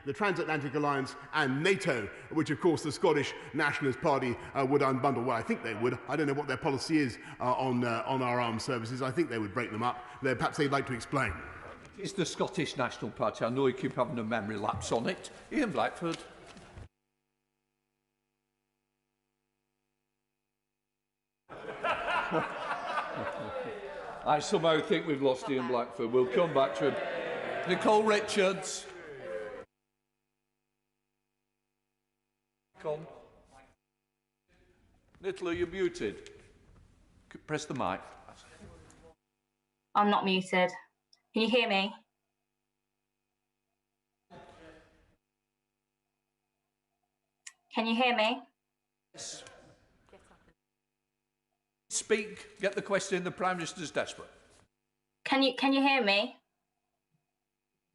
the Transatlantic Alliance and NATO, which of course the Scottish Nationalist Party would unbundle. Well, I think they would. I don't know what their policy is on our armed services. I think they would break them up. Perhaps they'd like to explain. It's the Scottish National Party. I know you keep having a memory lapse on it. Ian Blackford. I somehow think we've lost Ian Blackford. We'll come back to him. Nicole Richards. Come. Nicola, you're muted. Press the mic. I'm not muted. Can you hear me? Can you hear me? Yes. Speak. Get the question. The Prime Minister's desperate. Can you hear me?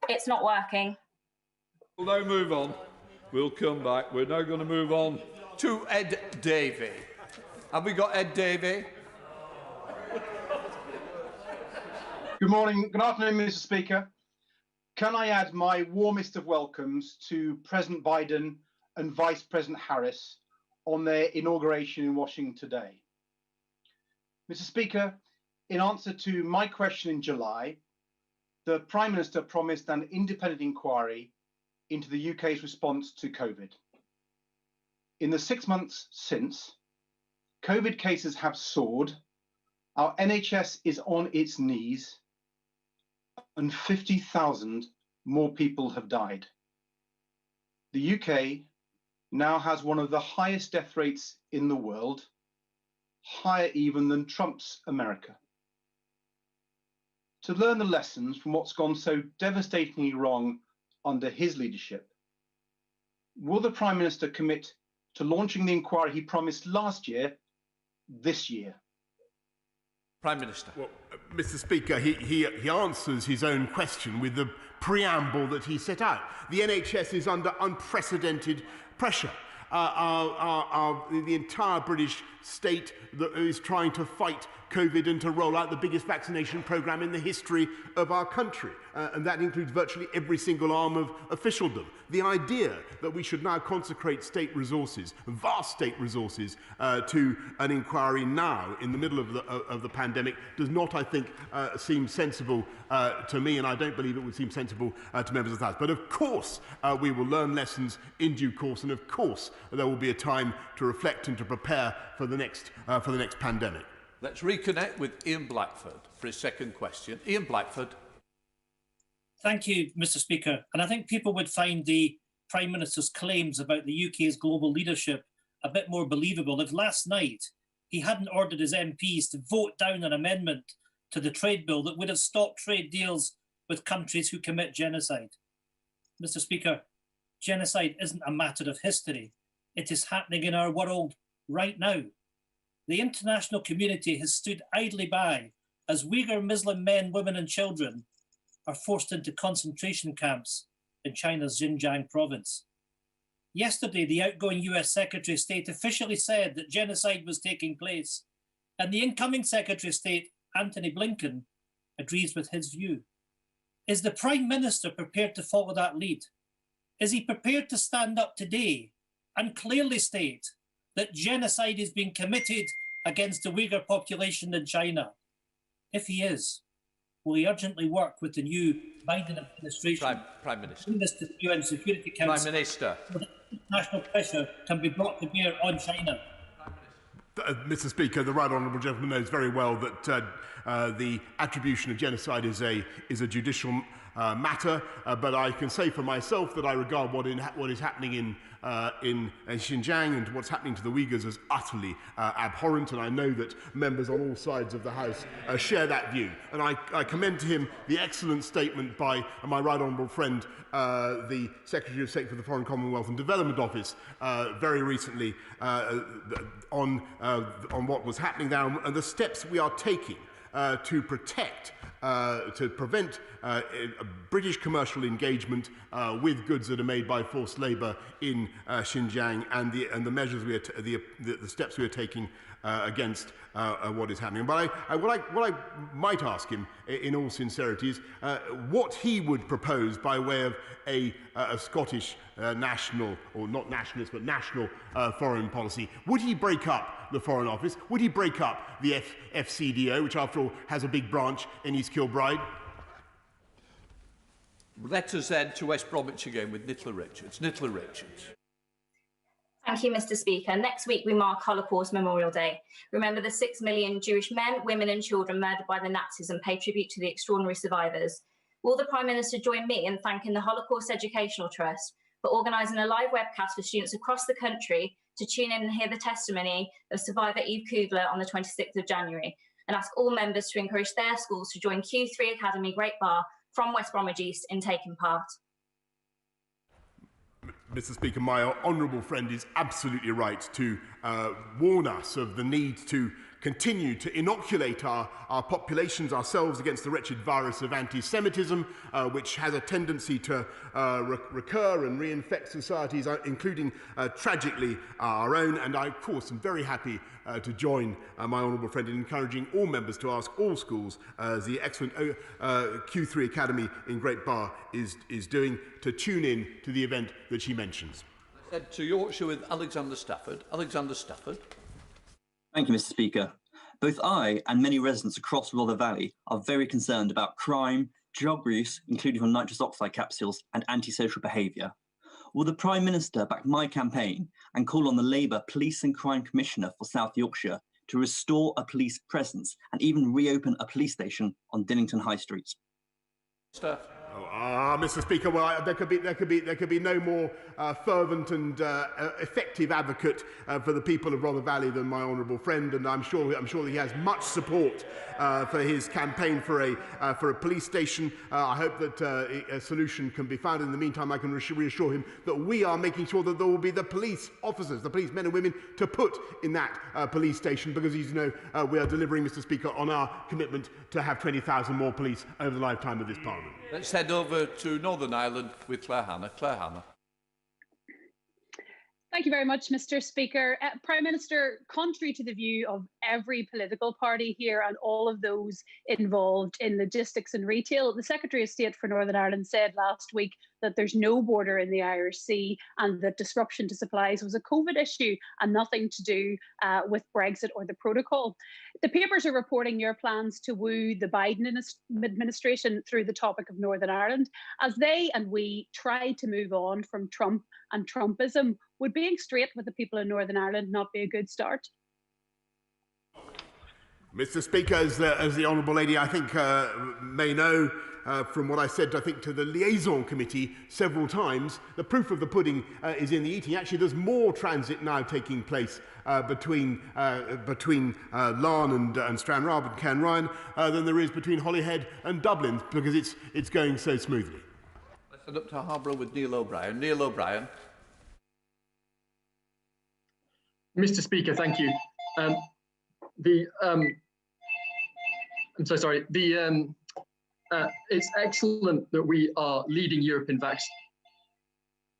It's not working. We'll now move on. We'll come back. We're now going to move on to Ed Davey. Have we got Ed Davey? Good morning. Good afternoon, Mr. Speaker. Can I add my warmest of welcomes to President Biden and Vice President Harris on their inauguration in Washington today. Mr. Speaker, in answer to my question in July, the Prime Minister promised an independent inquiry into the UK's response to COVID. In the 6 months since, COVID cases have soared, our NHS is on its knees, and 50,000 more people have died. The UK now has one of the highest death rates in the world, higher even than Trump's America. To learn the lessons from what's gone so devastatingly wrong under his leadership, will the Prime Minister commit to launching the inquiry he promised last year, this year? Prime Minister. Well, Mr. Speaker, he answers his own question with the preamble that he set out. The NHS is under unprecedented pressure. The entire British state that is trying to fight COVID and to roll out the biggest vaccination programme in the history of our country. And that includes virtually every single arm of officialdom. The idea that we should now consecrate state resources, vast state resources, to an inquiry now in the middle of the pandemic does not, I think, seem sensible to me, and I don't believe it would seem sensible to members of the House. But of course, we will learn lessons in due course, and of course, there will be a time to reflect and to prepare for the next pandemic. Let's reconnect with Ian Blackford for his second question. Ian Blackford. Thank you, Mr. Speaker. And I think people would find the Prime Minister's claims about the UK's global leadership a bit more believable if last night he hadn't ordered his MPs to vote down an amendment to the trade bill that would have stopped trade deals with countries who commit genocide. Mr. Speaker, genocide isn't a matter of history. It is happening in our world right now. The international community has stood idly by as Uyghur Muslim men, women and children are forced into concentration camps in China's Xinjiang province. Yesterday, the outgoing US Secretary of State officially said that genocide was taking place, and the incoming Secretary of State, Antony Blinken, agrees with his view. Is the Prime Minister prepared to follow that lead? Is he prepared to stand up today and clearly state that genocide is being committed against the Uyghur population in China? If he is, will he urgently work with the new Biden administration Prime Minister. in this UN Security Council Prime Minister. so that international pressure can be brought to bear on China? Mr. Speaker, the right honourable gentleman knows very well that the attribution of genocide is a judicial matter, but I can say for myself that I regard what is happening in Xinjiang and what's happening to the Uyghurs as utterly abhorrent, and I know that members on all sides of the House share that view. And I commend to him the excellent statement by my right honourable friend, the Secretary of State for the Foreign Commonwealth and Development Office, very recently on what was happening there and the steps we are taking to protect, to prevent British commercial engagement with goods that are made by forced labour in Xinjiang, and the measures the steps we are taking against what is happening. But what I might ask him, in all sincerity, is what he would propose by way of a Scottish national, or not nationalist, but national foreign policy. Would he break up the Foreign Office? Would he break up the FCDO, which after all has a big branch in East Kilbride? Let us head to West Bromwich again with Nicola Richards. Nicola Richards. Thank you, Mr. Speaker. Next week, we mark Holocaust Memorial Day. Remember the 6 million Jewish men, women and children murdered by the Nazis and pay tribute to the extraordinary survivors. Will the Prime Minister join me in thanking the Holocaust Educational Trust for organising a live webcast for students across the country to tune in and hear the testimony of survivor Eve Kugler on the 26th of January, and ask all members to encourage their schools to join Q3 Academy Great Bar from West Bromwich East in taking part? Mr. Speaker, my honourable friend is absolutely right to warn us of the need to continue to inoculate our populations, ourselves, against the wretched virus of anti-Semitism, which has a tendency to recur and reinfect societies, including, tragically, our own. And I, of course, am very happy to join my honourable friend in encouraging all members to ask all schools, as the excellent Q3 Academy in Great Bar is doing, to tune in to the event that she mentions. To Yorkshire with Alexander Stafford. Alexander Stafford. Thank you, Mr. Speaker. Both I and many residents across Rother Valley are very concerned about crime, drug use, including from nitrous oxide capsules, and antisocial behaviour. Will the Prime Minister back my campaign and call on the Labour Police and Crime Commissioner for South Yorkshire to restore a police presence and even reopen a police station on Dinnington High Street? Mr. Speaker, well, there could be no more fervent and effective advocate for the people of Rother Valley than my honourable friend, and I'm sure that he has much support for his campaign for a police station. I hope that a solution can be found. In the meantime, I can reassure him that we are making sure that there will be the police officers, the police men and women, to put in that police station, because, as you know, we are delivering, Mr. Speaker, on our commitment to have 20,000 more police over the lifetime of this Parliament. Let's head over to Northern Ireland with Claire Hanna. Claire Hanna. Thank you very much, Mr. Speaker. Prime Minister, contrary to the view of every political party here and all of those involved in logistics and retail, the Secretary of State for Northern Ireland said last week that there's no border in the Irish Sea and that disruption to supplies was a COVID issue and nothing to do with Brexit or the protocol. The papers are reporting your plans to woo the Biden administration through the topic of Northern Ireland, as they and we try to move on from Trump and Trumpism. Would being straight with the people in Northern Ireland not be a good start? Mr. Speaker, as the Honourable Lady, I think, may know, from what I said, I think, to the liaison committee several times, the proof of the pudding is in the eating. Actually, there's more transit now taking place between Larne and Stranraer and Cairnryan than there is between Holyhead and Dublin, because it's going so smoothly. Let's head up to Harborough with Neil O'Brien. Neil O'Brien. Mr. Speaker, thank you. I'm so sorry. It's excellent that we are leading Europe in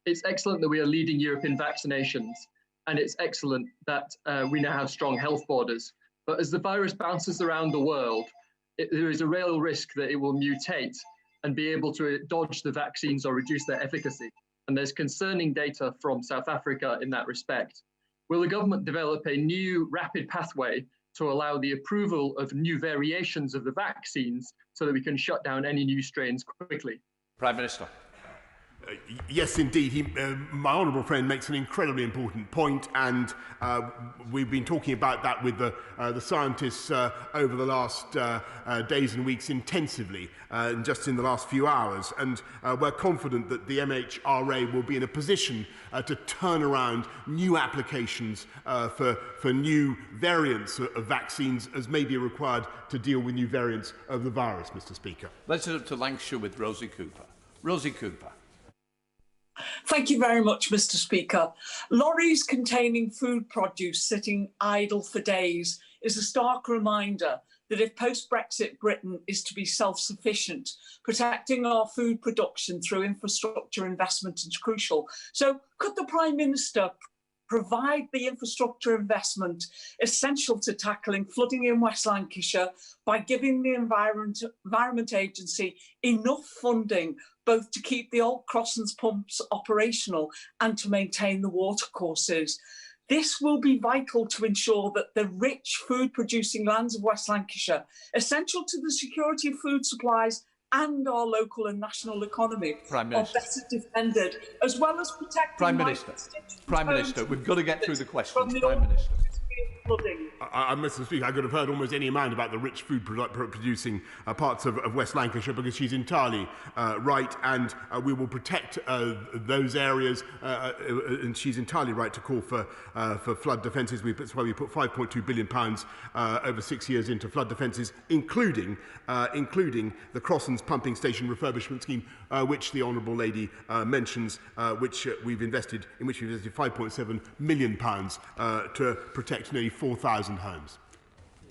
It's excellent that we are leading Europe in vaccinations, and it's excellent that we now have strong health borders. But as the virus bounces around the world, there is a real risk that it will mutate and be able to dodge the vaccines or reduce their efficacy. And there's concerning data from South Africa in that respect. Will the government develop a new rapid pathway to allow the approval of new variations of the vaccines so that we can shut down any new strains quickly? Prime Minister. Yes, indeed. My honourable friend makes an incredibly important point, and we've been talking about that with the scientists over the last days and weeks intensively, just in the last few hours. And we're confident that the MHRA will be in a position to turn around new applications for new variants of vaccines as may be required to deal with new variants of the virus, Mr. Speaker. Let's head up to Lancashire with Rosie Cooper. Rosie Cooper. Thank you very much, Mr. Speaker. Lorries containing food produce sitting idle for days is a stark reminder that if post-Brexit Britain is to be self-sufficient, protecting our food production through infrastructure investment is crucial. So could the Prime Minister provide the infrastructure investment essential to tackling flooding in West Lancashire by giving the Environment Agency enough funding both to keep the old crossings pumps operational and to maintain the watercourses? This will be vital to ensure that the rich food-producing lands of West Lancashire, essential to the security of food supplies and our local and national economy Prime are Minister. better defended, as well as protecting Prime Minister. Prime Minister, we've got to get through the questions. Prime Minister. flooding. Mr. Speaker, I could have heard almost any amount about the rich food producing parts of West Lancashire, because she's entirely right, and we will protect those areas, and she's entirely right to call for flood defences. That's why we put £5.2 billion over 6 years into flood defences, including the Crossons pumping station refurbishment scheme, which the Honourable Lady mentions, which we've invested £5.7 million to protect nearly 4,000 homes.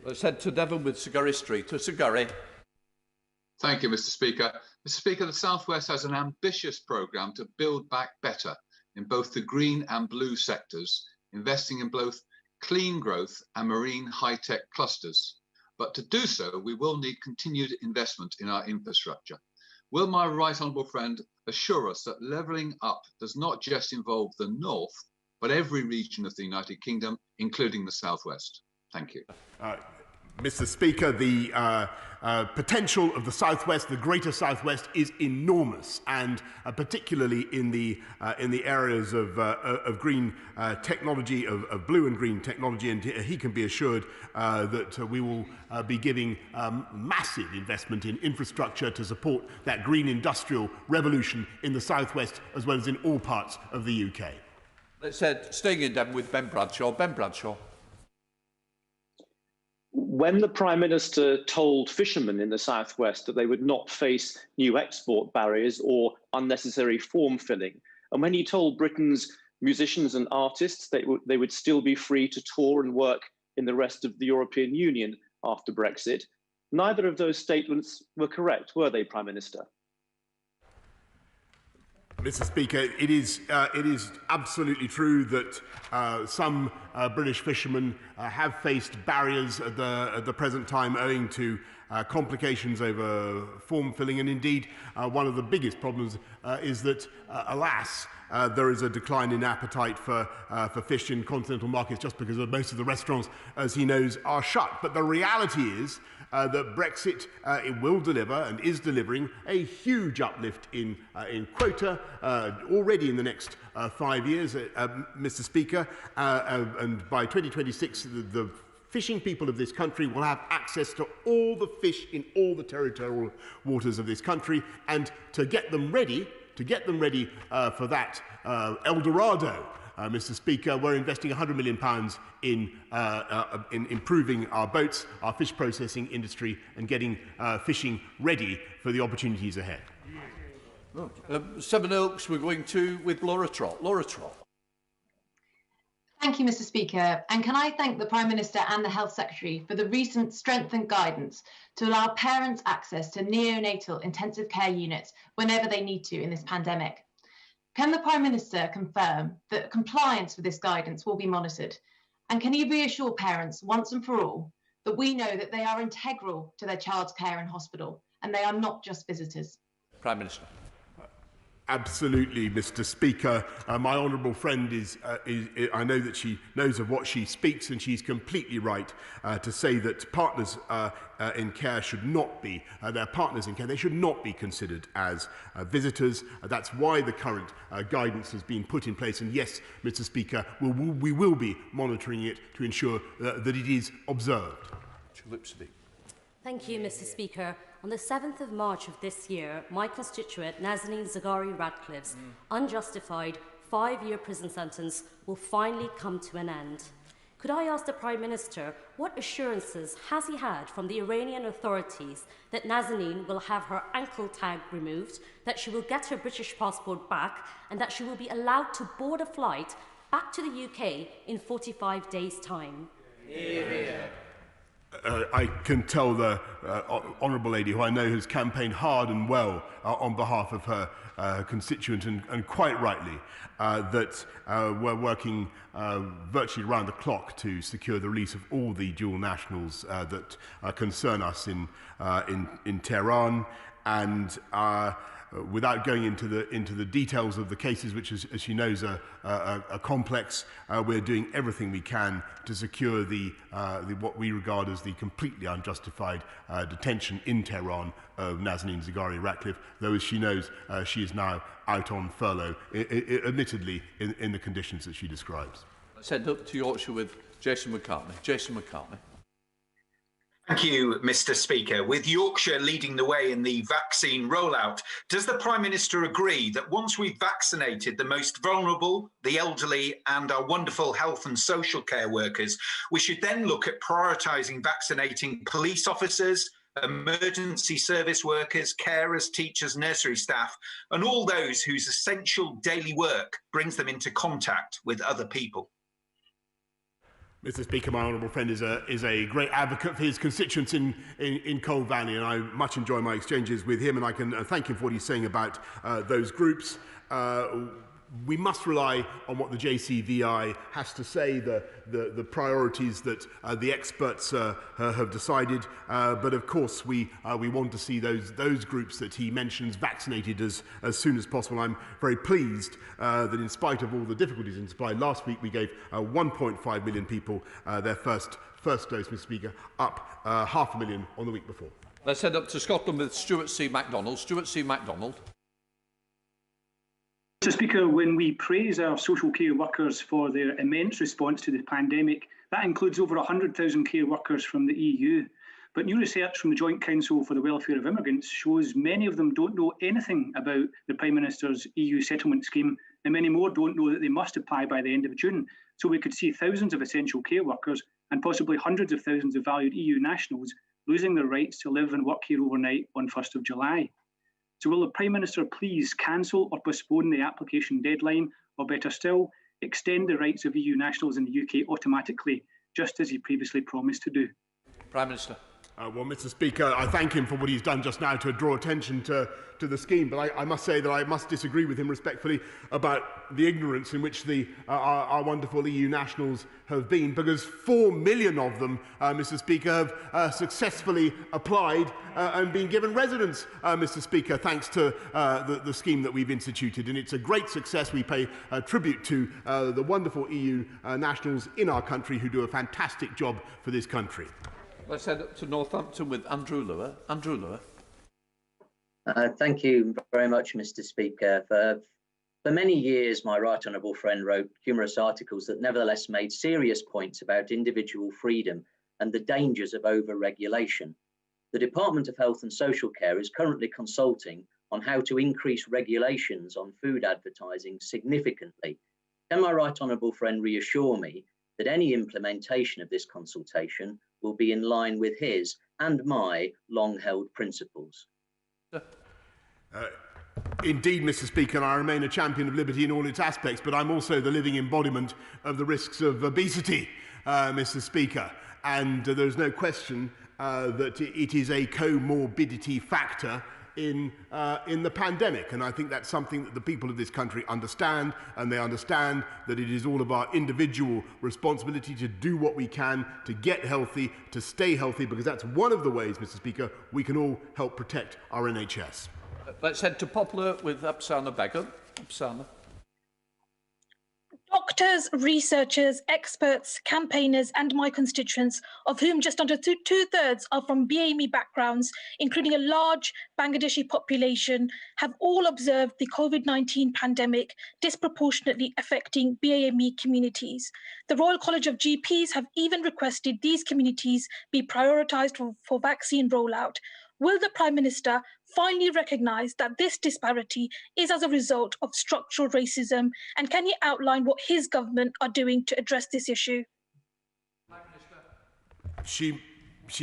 Let's head to Devon with Sigurry Street. To Sigurry. Thank you, Mr. Speaker. Mr. Speaker, the South West has an ambitious programme to build back better in both the green and blue sectors, investing in both clean growth and marine high-tech clusters. But to do so, we will need continued investment in our infrastructure. Will my right honourable friend assure us that levelling up does not just involve the north, but every region of the United Kingdom, including the South West? Thank you. Mr. Speaker, the potential of the South West, the Greater South West, is enormous, and particularly in the areas of green technology, of blue and green technology, and he can be assured that we will be giving massive investment in infrastructure to support that green industrial revolution in the South West, as well as in all parts of the UK. Let's head, staying in Devon, with Ben Bradshaw. Ben Bradshaw. When the Prime Minister told fishermen in the South West that they would not face new export barriers or unnecessary form filling, and when he told Britain's musicians and artists they would still be free to tour and work in the rest of the European Union after Brexit, neither of those statements were correct, were they, Prime Minister? Mr. Speaker, it is absolutely true that some British fishermen have faced barriers at the present time owing to complications over form filling, and indeed one of the biggest problems is that, alas, there is a decline in appetite for fish in continental markets just because most of the restaurants, as he knows, are shut. But the reality is that Brexit it will deliver and is delivering a huge uplift in quota already in the next 5 years, Mr. Speaker, and by 2026 the fishing people of this country will have access to all the fish in all the territorial waters of this country, and to get them ready for that El Dorado, Mr. Speaker, we're investing £100 million in improving our boats, our fish processing industry, and getting fishing ready for the opportunities ahead. Seven Oaks, we're going to with Laura Trott. Laura Trott. Thank you, Mr. Speaker. And can I thank the Prime Minister and the Health Secretary for the recent strengthened guidance to allow parents access to neonatal intensive care units whenever they need to in this pandemic. Can the Prime Minister confirm that compliance with this guidance will be monitored? And can he reassure parents once and for all that we know that they are integral to their child's care in hospital and they are not just visitors? Prime Minister. Absolutely, Mr. Speaker. My honourable friend is I know that she knows of what she speaks, and she's completely right to say that partners in care should not be, their partners in care, they should not be considered as visitors. That's why the current guidance has been put in place. And yes, Mr. Speaker, we will be monitoring it to ensure that it is observed. Thank you, Mr. Speaker. On the 7th of March of this year, my constituent Nazanin Zaghari Radcliffe's unjustified 5-year prison sentence will finally come to an end. Could I ask the Prime Minister, what assurances has he had from the Iranian authorities that Nazanin will have her ankle tag removed, that she will get her British passport back, and that she will be allowed to board a flight back to the UK in 45 days' time? I can tell the Honourable Lady, who I know has campaigned hard and well on behalf of her constituent, and quite rightly, that we're working virtually around the clock to secure the release of all the dual nationals that concern us in Tehran. And without going into the details of the cases, which, as she knows, are complex, we're doing everything we can to secure what we regard as the completely unjustified detention in Tehran of Nazanin Zaghari-Ratcliffe, though, as she knows, she is now out on furlough, admittedly in the conditions that she describes. Let's head up to Yorkshire with Jason McCartney. Jason McCartney. Thank you, Mr. Speaker. With Yorkshire leading the way in the vaccine rollout, does the Prime Minister agree that once we've vaccinated the most vulnerable, the elderly and our wonderful health and social care workers, we should then look at prioritising vaccinating police officers, emergency service workers, carers, teachers, nursery staff, and all those whose essential daily work brings them into contact with other people? Mr. Speaker, my honourable friend is a great advocate for his constituents in Coal Valley, and I much enjoy my exchanges with him, and I can thank him for what he's saying about those groups. We must rely on what the JCVI has to say, the priorities that the experts have decided. But of course, we want to see those groups that he mentions vaccinated as soon as possible. I'm very pleased that in spite of all the difficulties in supply, last week we gave 1.5 million people their first dose, Mr. Speaker, up 500,000 on the week before. Let's head up to Scotland with Stuart C. MacDonald. Stuart C. MacDonald. Mr. Speaker, when we praise our social care workers for their immense response to the pandemic, that includes over 100,000 care workers from the EU. But new research from the Joint Council for the Welfare of Immigrants shows many of them don't know anything about the Prime Minister's EU settlement scheme, and many more don't know that they must apply by the end of June. So we could see thousands of essential care workers and possibly hundreds of thousands of valued EU nationals losing their rights to live and work here overnight on 1st of July. So will the Prime Minister please cancel or postpone the application deadline, or better still, extend the rights of EU nationals in the UK automatically, just as he previously promised to do? Prime Minister. Well, Mr. Speaker, I thank him for what he's done just now to draw attention to the scheme, but I must say that I must disagree with him respectfully about the ignorance in which our wonderful EU nationals have been, because 4 million of them, Mr. Speaker, have successfully applied and been given residence, Mr. Speaker, thanks to the scheme that we've instituted. And it's a great success. We pay tribute to the wonderful EU nationals in our country who do a fantastic job for this country. Let's head up to Northampton with Andrew Lower. Andrew Lower. Thank you very much, Mr. Speaker. For many years, my right honourable friend wrote humorous articles that nevertheless made serious points about individual freedom and the dangers of over-regulation. The Department of Health and Social Care is currently consulting on how to increase regulations on food advertising significantly. Can my right honourable friend reassure me that any implementation of this consultation will be in line with his and my long-held principles? Indeed, Mr. Speaker, and I remain a champion of liberty in all its aspects, but I'm also the living embodiment of the risks of obesity, Mr. Speaker. And there's no question that it is a comorbidity factor in the pandemic, and I think that's something that the people of this country understand, and they understand that it is all of our individual responsibility to do what we can to get healthy, to stay healthy, because that's one of the ways, Mr. Speaker, we can all help protect our NHS. Let's head to Poplar with Apsana Begum. Apsana. Doctors, researchers, experts, campaigners and my constituents, of whom just under two-thirds are from BAME backgrounds, including a large Bangladeshi population, have all observed the COVID-19 pandemic disproportionately affecting BAME communities. The Royal College of GPs have even requested these communities be prioritised for vaccine rollout. Will the Prime Minister finally recognise that this disparity is as a result of structural racism, and can he outline what his government are doing to address this issue? She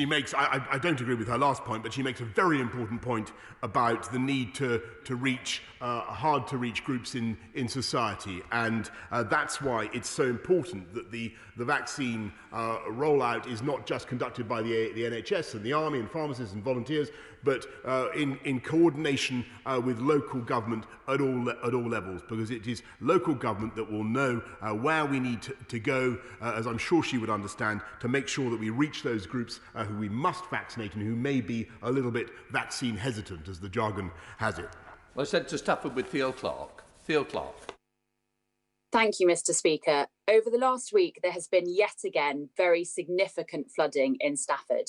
makes, I don't agree with her last point, but she makes a very important point about the need to reach hard-to-reach groups in society. And that's why it's so important that the vaccine rollout is not just conducted by the NHS and the Army and pharmacists and volunteers, but in coordination with local government at all levels, because it is local government that will know where we need to go, as I'm sure she would understand, to make sure that we reach those groups who we must vaccinate and who may be a little bit vaccine hesitant, as the jargon has it. Well, I sent to Stafford with Theo Clark. Theo Clark. Thank you, Mr. Speaker. Over the last week, there has been yet again very significant flooding in Stafford.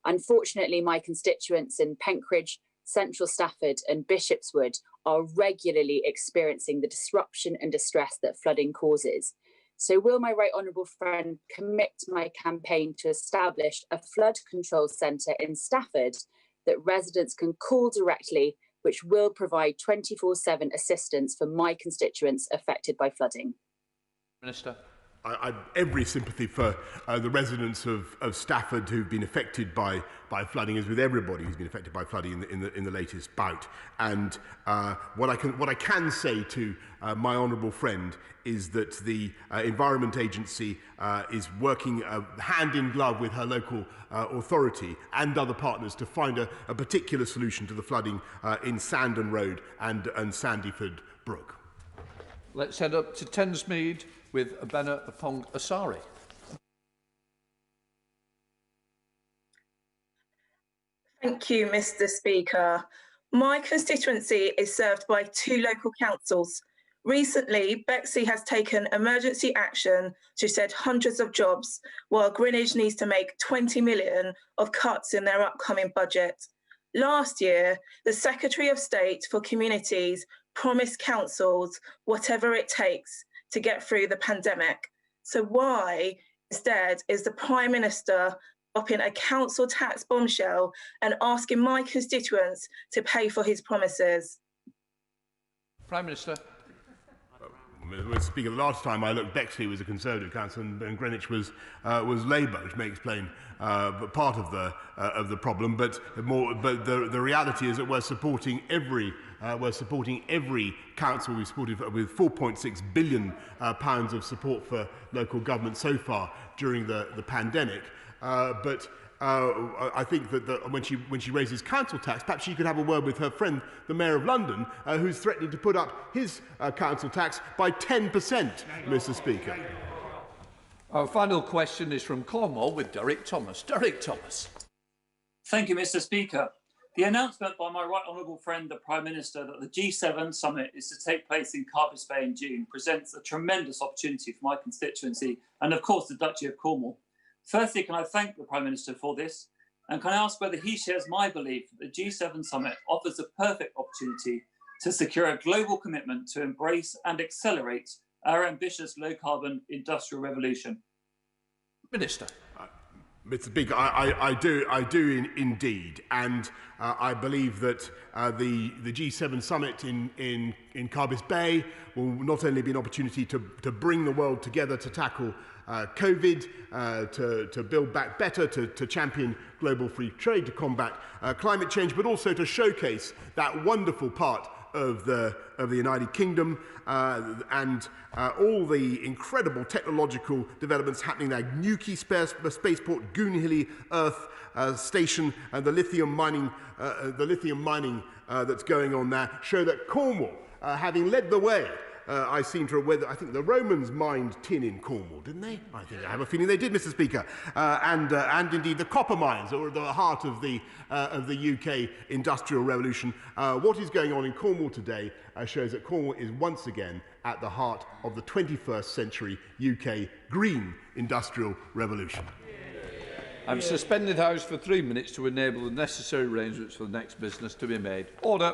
Unfortunately, my constituents in Penkridge, Central Stafford and Bishopswood are regularly experiencing the disruption and distress that flooding causes. So will my right honourable friend commit to my campaign to establish a flood control centre in Stafford that residents can call directly, which will provide 24/7 assistance for my constituents affected by flooding? Minister. Every sympathy for the residents of Stafford who've been affected by flooding, as with everybody who's been affected by flooding in the latest bout. And what I can say to my honourable friend is that the Environment Agency is working hand in glove with her local authority and other partners to find a particular solution to the flooding in Sandon Road and Sandyford Brook. Let's head up to Thamesmead with Abena Apong Asari. Thank you, Mr. Speaker. My constituency is served by 2 local councils. Recently, Bexley has taken emergency action to shed hundreds of jobs, while Greenwich needs to make 20 million of cuts in their upcoming budget. Last year, the Secretary of State for Communities promised councils whatever it takes to get through the pandemic. So why, instead, is the Prime Minister dropping a council tax bombshell and asking my constituents to pay for his promises? Prime Minister. Mr. Speaker, the last time I looked, Bexley was a Conservative council and Greenwich was Labour, which may explain part of the problem. But the reality is that we're supporting every council. We've supported with £4.6 billion of support for local government so far during the pandemic. But I think that when she raises council tax, perhaps she could have a word with her friend, the Mayor of London, who's threatening to put up his council tax by 10%, Mr. Speaker. Our final question is from Cornwall with Derek Thomas. Derek Thomas. Thank you, Mr. Speaker. The announcement by my right honourable friend, the Prime Minister, that the G7 summit is to take place in Carbis Bay in June presents a tremendous opportunity for my constituency and, of course, the Duchy of Cornwall. Firstly, can I thank the Prime Minister for this? And can I ask whether he shares my belief that the G7 summit offers a perfect opportunity to secure a global commitment to embrace and accelerate our ambitious low-carbon industrial revolution? Minister. Mr. Speaker, I do indeed, and I believe that the G7 summit in Carbis Bay will not only be an opportunity to bring the world together to tackle COVID, to build back better, to champion global free trade, to combat climate change, but also to showcase that wonderful part of the United Kingdom and all the incredible technological developments happening there. Newquay spaceport, Goonhilly Earth station, and the lithium mining that's going on there show that Cornwall, having led the way. I think the Romans mined tin in Cornwall, didn't they? I have a feeling they did, Mr. Speaker. And indeed the copper mines are at the heart of the UK industrial revolution. What is going on in Cornwall today shows that Cornwall is once again at the heart of the 21st century UK green industrial revolution. I've suspended House for 3 minutes to enable the necessary arrangements for the next business to be made. Order.